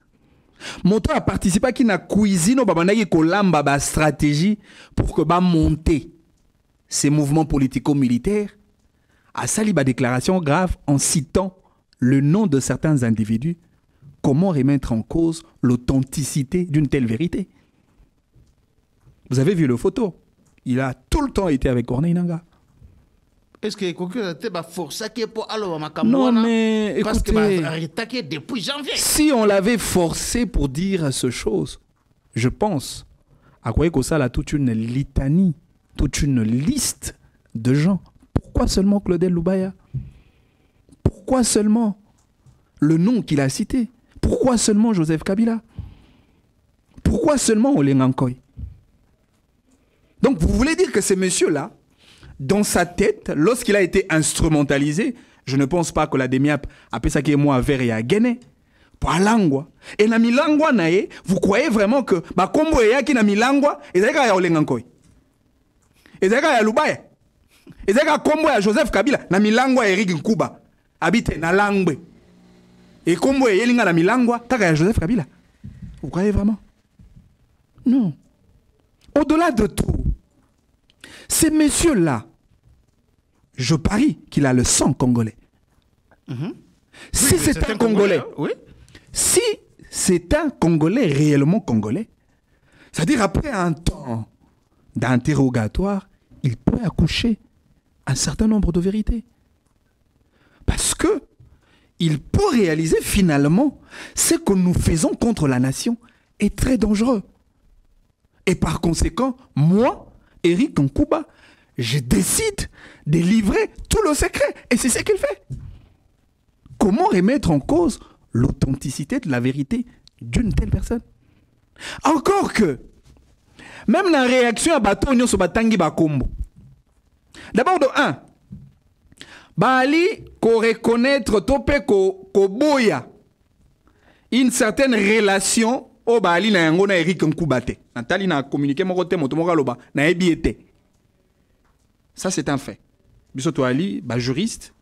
Moto a participé à la cuisine au Babanaï Kolamba ba stratégie pour que ba monter ces mouvements politico-militaires a sali ba déclaration grave en citant le nom de certains individus. Comment remettre en cause l'authenticité d'une telle vérité? Vous avez vu le photo? Il a tout le temps été avec Corneille Nanga. Est-ce que quelqu'un a forcé pour aller à non, mais écoutez, parce que depuis janvier. Si on l'avait forcé pour dire ce chose, je pense à quoi que ça a toute une litanie, toute une liste de gens. Pourquoi seulement Claudel Loubaya? Pourquoi seulement le nom qu'il a cité? Pourquoi seulement Joseph Kabila? Pourquoi seulement Olengankoy? Donc vous voulez dire que ces messieurs-là, dans sa tête, lorsqu'il a été instrumentalisé, je ne pense pas que la DEMIAP a fait ça qui est moi vers et à Guinée. Pour Alangwa. Et na milangwa nae, vous croyez vraiment que ba kombo ya ki na milangwa, ezaka ya Olengankoy. Ezaka ya Lubaya. Ezaka kombo ya Joseph Kabila na milangwa Eric Nkuba. Habite na Langbe. Et kombo ya yelinga na milangwa, taka ya Joseph Kabila. Vous croyez vraiment? Non. Au-delà de tout, ces messieurs-là, je parie qu'il a le sang congolais. Si oui, c'est un Congolais, oui. Si c'est un Congolais réellement Congolais, c'est-à-dire après un temps d'interrogatoire, il peut accoucher un certain nombre de vérités. Parce que il peut réaliser finalement ce que nous faisons contre la nation est très dangereux. Et par conséquent, moi, Eric Nkuba, je décide de livrer tout le secret. Et c'est ce qu'il fait. Comment remettre en cause l'authenticité de la vérité d'une telle personne? Encore que, même la réaction à Bato Nyon Sobatangi Bakombo. D'abord de un, Bali ko reconnaître tope ko boya une certaine relation au Bali na yango na Eric Nkuba te. Natali na communiqué mon côté motomoka loba na ebiete. Ça c'est un fait. Biso to ali ba juriste,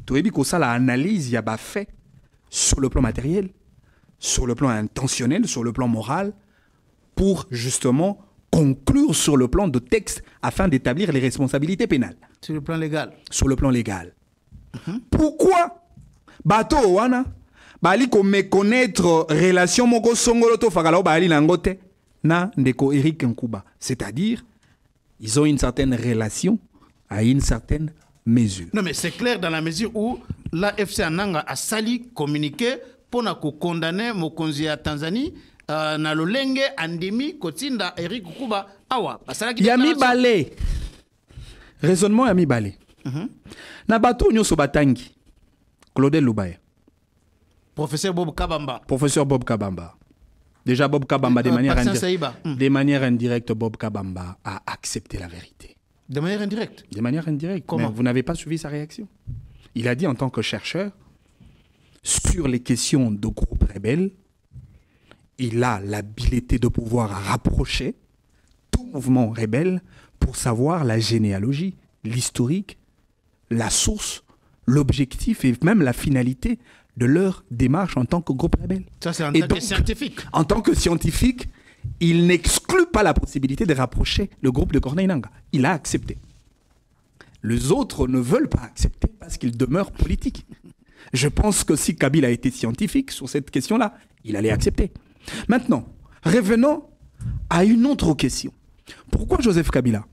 to ebi ko ça la analyse ya ba fait sur le plan matériel, sur le plan intentionnel, sur le plan moral pour justement conclure sur le plan de texte afin d'établir les responsabilités pénales. Sur le plan légal. Sur le plan légal. Pourquoi Bato wana bali ko méconnaître relation moko songolo to fakala bali nangote na ndeko Eric Nkuba, c'est-à-dire ils ont une certaine relation à une certaine mesure. Non mais c'est clair dans la mesure où la FC Ananga a sali communiqué pour condamner mokonzi ya Tanzanie na lolenge andimi kotinda Eric Nkuba awa Yami Balé. Raisonnement Yami Balé. Na bato nyoso batangi Claudel Loubaya. Professeur Bob Kabamba. Professeur Bob Kabamba. Déjà Bob Kabamba de manière indirecte, Bob Kabamba a accepté la vérité. De manière indirecte? De manière indirecte. Comment? Mais vous n'avez pas suivi sa réaction. Il a dit en tant que chercheur, sur les questions de groupes rebelles, il a l'habileté de pouvoir rapprocher tout mouvement rebelle pour savoir la généalogie, l'historique, la source, l'objectif et même la finalité de leur démarche en tant que groupe rebelle. Ça, c'est en tant que scientifique. En tant que scientifique, il n'exclut pas la possibilité de rapprocher le groupe de Corneille Nangaa. Il a accepté. Les autres ne veulent pas accepter parce qu'ils demeurent politiques. Je pense que si Kabila était scientifique sur cette question-là, il allait accepter. Maintenant, revenons à une autre question. Pourquoi Joseph Kabila?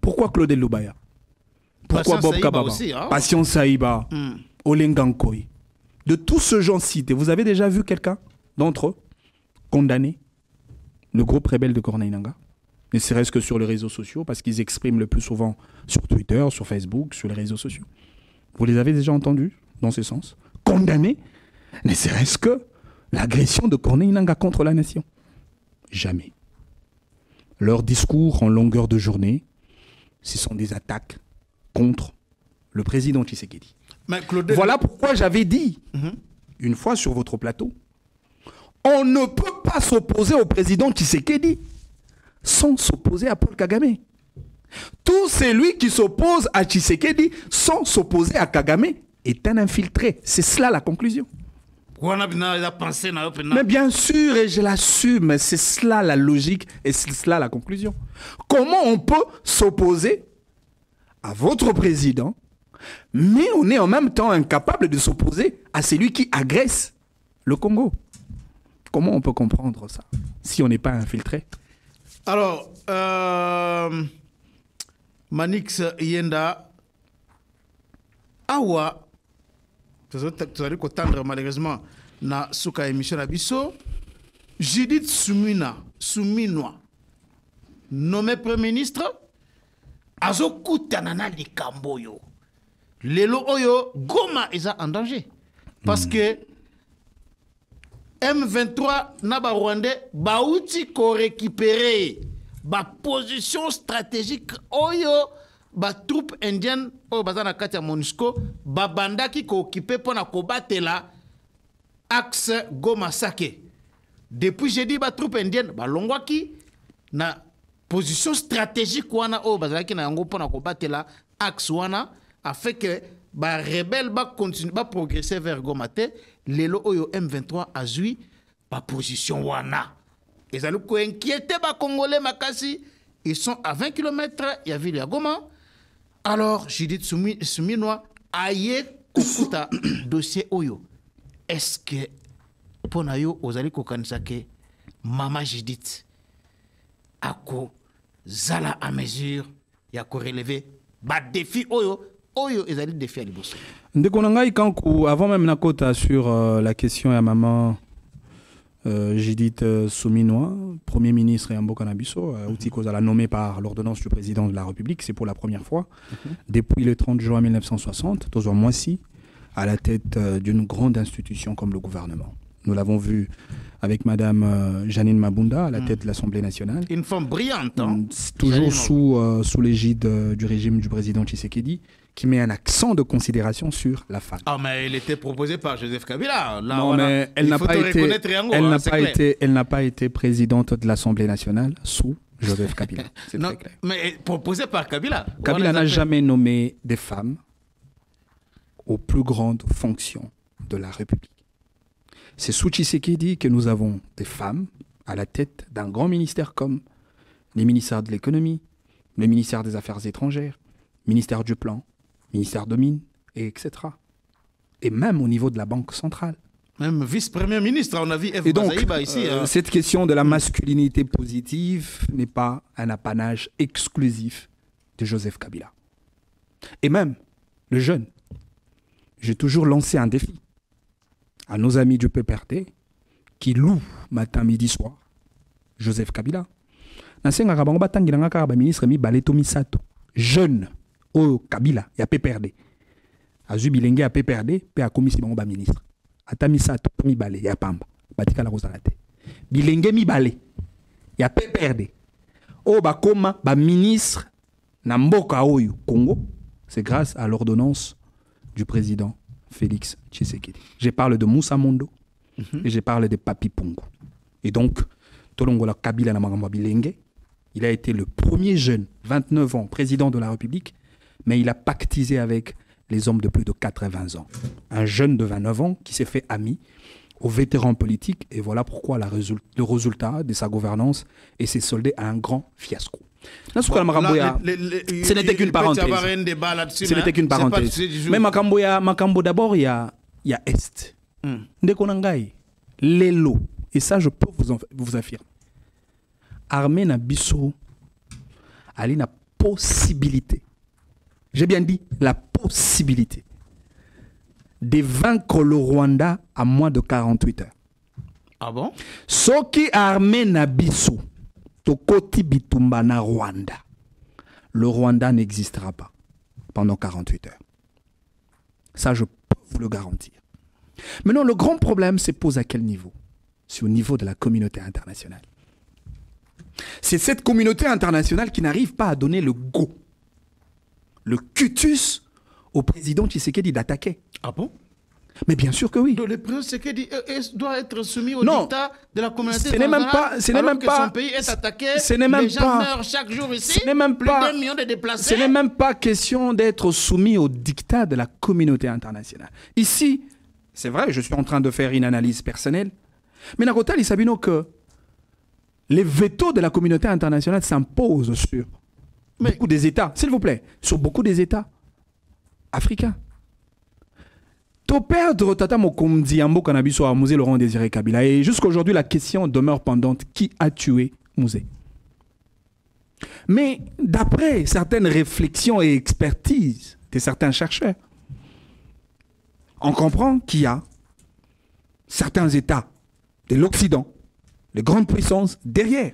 Pourquoi Claudel Lubaya? Pourquoi Bob Kababa? Patience Saïba, Olengankoy. De tous ces gens cités, vous avez déjà vu quelqu'un d'entre eux condamner le groupe rebelle de Corneille Nangaa? Ne serait-ce que sur les réseaux sociaux, parce qu'ils expriment le plus souvent sur Twitter, sur Facebook, sur les réseaux sociaux. Vous les avez déjà entendus dans ce sens? Condamner, ne serait-ce que l'agression de Corneille Nangaa contre la nation? Jamais. Leurs discours en longueur de journée, ce sont des attaques contre le président Tshisekedi. Voilà pourquoi j'avais dit, une fois sur votre plateau, on ne peut pas s'opposer au président Tshisekedi sans s'opposer à Paul Kagame. Tout celui qui s'oppose à Tshisekedi sans s'opposer à Kagame est un infiltré. C'est cela la conclusion. Mais bien sûr, et je l'assume, c'est cela la logique et c'est cela la conclusion. Comment on peut s'opposer à votre président, mais on est en même temps incapable de s'opposer à celui qui agresse le Congo? Comment on peut comprendre ça si on n'est pas infiltré? Alors, Manix Yenda, Awa, tu as dit malheureusement na suka émission Abisso, Judith Suminwa, nommé Premier ministre, Azokutanana Likamboyo. Lelo Oyo, Goma est en danger. Parce que M23 Naba Rwandais Baouti ko récupérer ba position stratégique Oyo ba troupe indienne Oyo bazana kati ya MONUSCO ba bandaki ko occupé pona ko batela axe Goma Sake. Depuis jeudi ba troupe indienne ba longwaki na position stratégique wana Oyo bazalaki na yango pona ko batela axe wana a fait que ba rebelle ba continue ba progresser vers Goma te. Lelo Oyo M23 a joué ba position wana. Ils allaient ko inquiéter ba Congolais makasi. Ils sont à 20 km il y a ville ya Goma. Alors Judith Suminwa aye kokuta dossier Oyo. Est-ce que ponayo ozali ko kanisa ke Mama Judith ako zala à mesure ya ko relever ba défi Oyo ezali défi à liboso. Ndekonangai Kankou, avant même Nakota sur la question à maman Judith Suminwa, Premier ministre et Mboka Nabiso, Outikoza l'a nommé par l'ordonnance du président de la République, c'est pour la première fois, depuis le 30 juin 1960, dans un mois-ci, à la tête d'une grande institution comme le gouvernement. Nous l'avons vu avec Madame Janine Mabunda à la tête de l'Assemblée nationale. Une femme brillante, hein? Toujours sous l'égide du régime du président Tshisekedi, qui met un accent de considération sur la femme. Ah, mais elle était proposée par Joseph Kabila. Là, non, mais elle n'a pas été présidente de l'Assemblée nationale sous Joseph Kabila. C'est très clair. Mais proposée par Kabila. Kabila n'a jamais nommé des femmes aux plus grandes fonctions de la République. C'est sous Tshisekedi que nous avons des femmes à la tête d'un grand ministère comme les ministères de l'économie, le ministère des Affaires étrangères, ministère du Plan, ministère de Mines, etc. Et même au niveau de la Banque centrale. Même vice-premier ministre, on a vu F. Et donc, Bazaïba ici. Cette question de la masculinité positive n'est pas un apanage exclusif de Joseph Kabila. Et même, le jeune, j'ai toujours lancé un défi à nos amis du PPRD qui louent matin, midi, soir Joseph Kabila. Ministre Baleto Misato, jeune au Kabila, il y a PPRD. Azu Bilenge a PPRD, pe a commis ba ministre. Ata Misato, mi balé, il y a Pamba. Batika la Rosalate. Bilenge mi balé, il y a PPRD. O bakoma ba ministre na mboka oyo Congo, c'est grâce à l'ordonnance du président Félix Tshisekedi. Je parle de Moussa Mondo et je parle de Papi Pongo. Et donc, Tolongola Kabila Namaramba Bilenge, il a été le premier jeune, 29 ans, président de la République, mais il a pactisé avec les hommes de plus de 80 ans. Un jeune de 29 ans qui s'est fait ami aux vétérans politiques, et voilà pourquoi le résultat de sa gouvernance s'est soldé à un grand fiasco. Ce n'était qu'une parenthèse. Ce n'était qu'une parenthèse. Mais Makambo d'abord, il y a Est. Ndekonangai, Lelo, et ça je peux vous affirmer. Armée na biso, ali na possibilité. J'ai bien dit la possibilité de vaincre le Rwanda à moins de 48 heures. Ah bon? Soki armée na biso, tokoti bitumba na Rwanda. Le Rwanda n'existera pas pendant 48 heures. Ça, je peux vous le garantir. Maintenant, le grand problème se pose à quel niveau? C'est au niveau de la communauté internationale. C'est cette communauté internationale qui n'arrive pas à donner le go, le cutus au président Tshisekedi d'attaquer. Ah bon? Mais bien sûr que oui. Donc le président Tshisekedi doit être soumis au dictat de la communauté internationale. Ce n'est même pas. Son pays est attaqué. Les gens meurent chaque jour ici. Ce n'est même plus pas. d'1 million de déplacés. Ce n'est même pas question d'être soumis au dictat de la communauté internationale. Ici, c'est vrai, je suis en train de faire une analyse personnelle, mais Nakotali Sabino que les vétos de la communauté internationale s'imposent sur beaucoup des États, s'il vous plaît, sur beaucoup des États africains. To perdre Tata Mokonzi Ambo Kanabiso à Mouzé Laurent Désiré Kabila. Et jusqu'à aujourd'hui, la question demeure pendante. Qui a tué Mouzé? Mais d'après certaines réflexions et expertises de certains chercheurs, on comprend qu'il y a certains États de l'Occident, les grandes puissances derrière.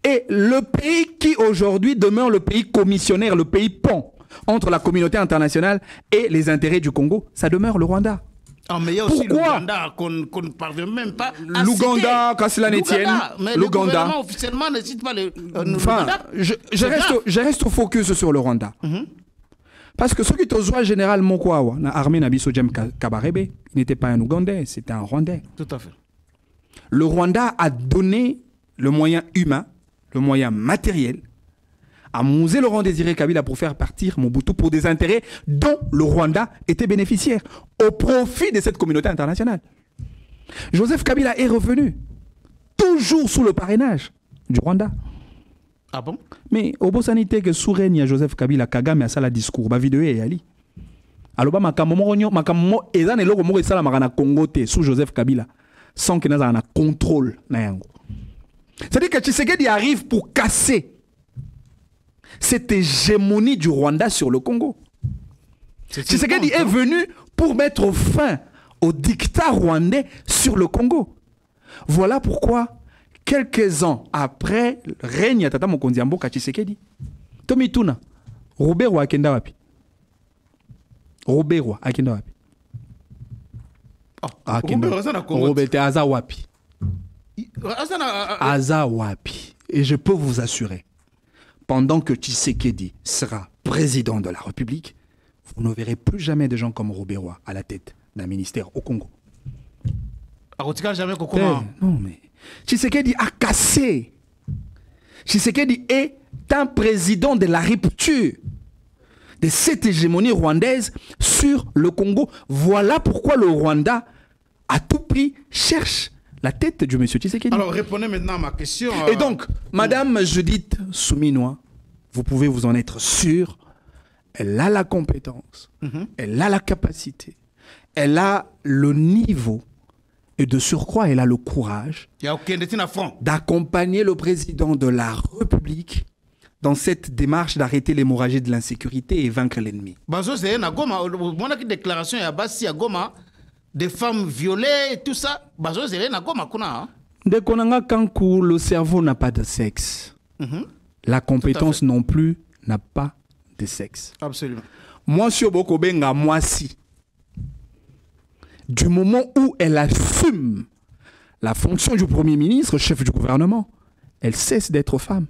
Et le pays qui aujourd'hui demeure le pays commissionnaire, le pays pont entre la communauté internationale et les intérêts du Congo, ça demeure le Rwanda. Ah, mais il y a aussi l'Ouganda qu'on ne parvient même pas à l'Ouganda, quand cela ne tienne. Mais le gouvernement officiellement ne cite pas l'Ouganda. Je reste focus sur le Rwanda. Parce que ceux qui t'osent généralement quoi, l'armée Nabiso Djem Kabarebe, il n'était pas un Ougandais, c'était un Rwandais. Tout à fait. Le Rwanda a donné le moyen humain, le moyen matériel, à Mouzé Laurent Désiré Kabila pour faire partir Mobutu pour des intérêts dont le Rwanda était bénéficiaire, au profit de cette communauté internationale. Joseph Kabila est revenu, toujours sous le parrainage du Rwanda. Ah bon? Mais au beau sanité que sous règne à Joseph Kabila, Kagame a ça la discours, ba vidéo et ali. Alors makamomo ezan eloko moko esala makana Congo te sous Joseph Kabila sans que naza na contrôle na yango. C'est-à-dire que Tshisekedi arrive pour casser cette hégémonie du Rwanda sur le Congo. Tshisekedi est venu pour mettre fin au dictat rwandais sur le Congo. Voilà pourquoi, quelques ans après le règne de Tata Mokonzi Mboka Tshisekedi, Tomi Tuna, Robert Akenda wapi? Robert Akenda wapi? Robert Aza wapi? Aza wapi? Et je peux vous assurer, pendant que Tshisekedi sera président de la République, vous ne verrez plus jamais de gens comme Robert à la tête d'un ministère au Congo. Non, mais Tshisekedi a cassé. Tshisekedi est un président de la rupture de cette hégémonie rwandaise sur le Congo. Voilà pourquoi le Rwanda, à tout prix, cherche la tête du monsieur Tshisekedi. Alors, répondez maintenant à ma question. Et donc, Madame Judith Souminois, vous pouvez vous en être sûr, elle a la compétence, elle a la capacité, elle a le niveau, et de surcroît, elle a le courage d'accompagner le président de la République dans cette démarche d'arrêter l'hémorragie de l'insécurité et vaincre l'ennemi. Déclaration des femmes violées et tout ça. Quand le cerveau n'a pas de sexe, la compétence non plus n'a pas de sexe. Absolument. Moi, sur Bokobenga, moi si. Du moment où elle assume la fonction du Premier ministre, chef du gouvernement, elle cesse d'être femme.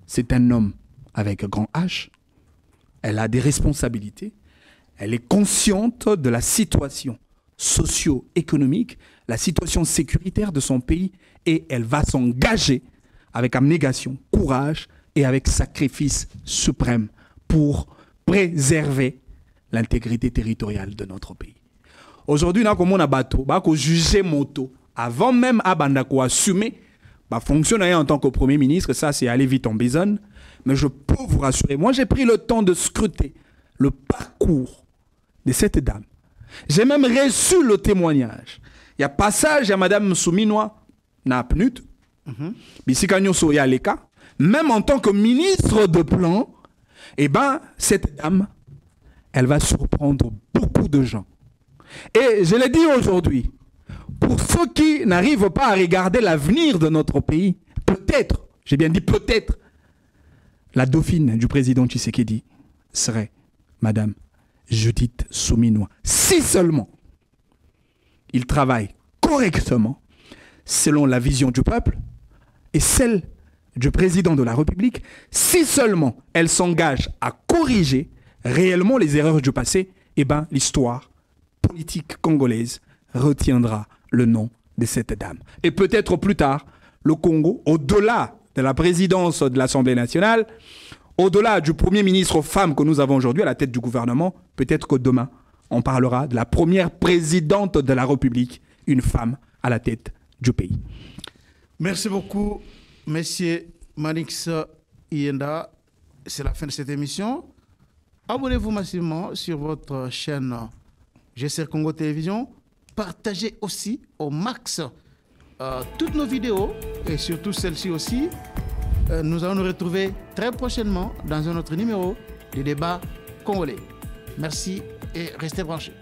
C'est un homme avec grand H. Elle a des responsabilités. Elle est consciente de la situation socio-économique, la situation sécuritaire de son pays et elle va s'engager avec abnégation, courage et avec sacrifice suprême pour préserver l'intégrité territoriale de notre pays. Aujourd'hui, nous avons un bateau, nous avons jugé moto avant même Abandako assumer, fonctionner en tant que Premier ministre, ça c'est aller vite en besogne. Mais je peux vous rassurer, moi j'ai pris le temps de scruter le parcours de cette dame. J'ai même reçu le témoignage. Il y a passage à Madame Souminois, Napnut, même en tant que ministre de plan, cette dame, elle va surprendre beaucoup de gens. Et je l'ai dit aujourd'hui, pour ceux qui n'arrivent pas à regarder l'avenir de notre pays, peut-être, j'ai bien dit peut-être, la dauphine du président Tshisekedi serait Madame Judith Souminois. Si seulement il travaille correctement selon la vision du peuple et celle du président de la République, si seulement elle s'engage à corriger réellement les erreurs du passé, l'histoire politique congolaise retiendra le nom de cette dame. Et peut-être plus tard, le Congo, au-delà de la présidence de l'Assemblée nationale, au-delà du Premier ministre femme que nous avons aujourd'hui à la tête du gouvernement, peut-être que demain, on parlera de la première présidente de la République, une femme à la tête du pays. Merci beaucoup, Monsieur Manix Iyenda. C'est la fin de cette émission. Abonnez-vous massivement sur votre chaîne GCR Congo Télévision. Partagez aussi au max toutes nos vidéos et surtout celle-ci aussi. Nous allons nous retrouver très prochainement dans un autre numéro du débat congolais. Merci et restez branchés.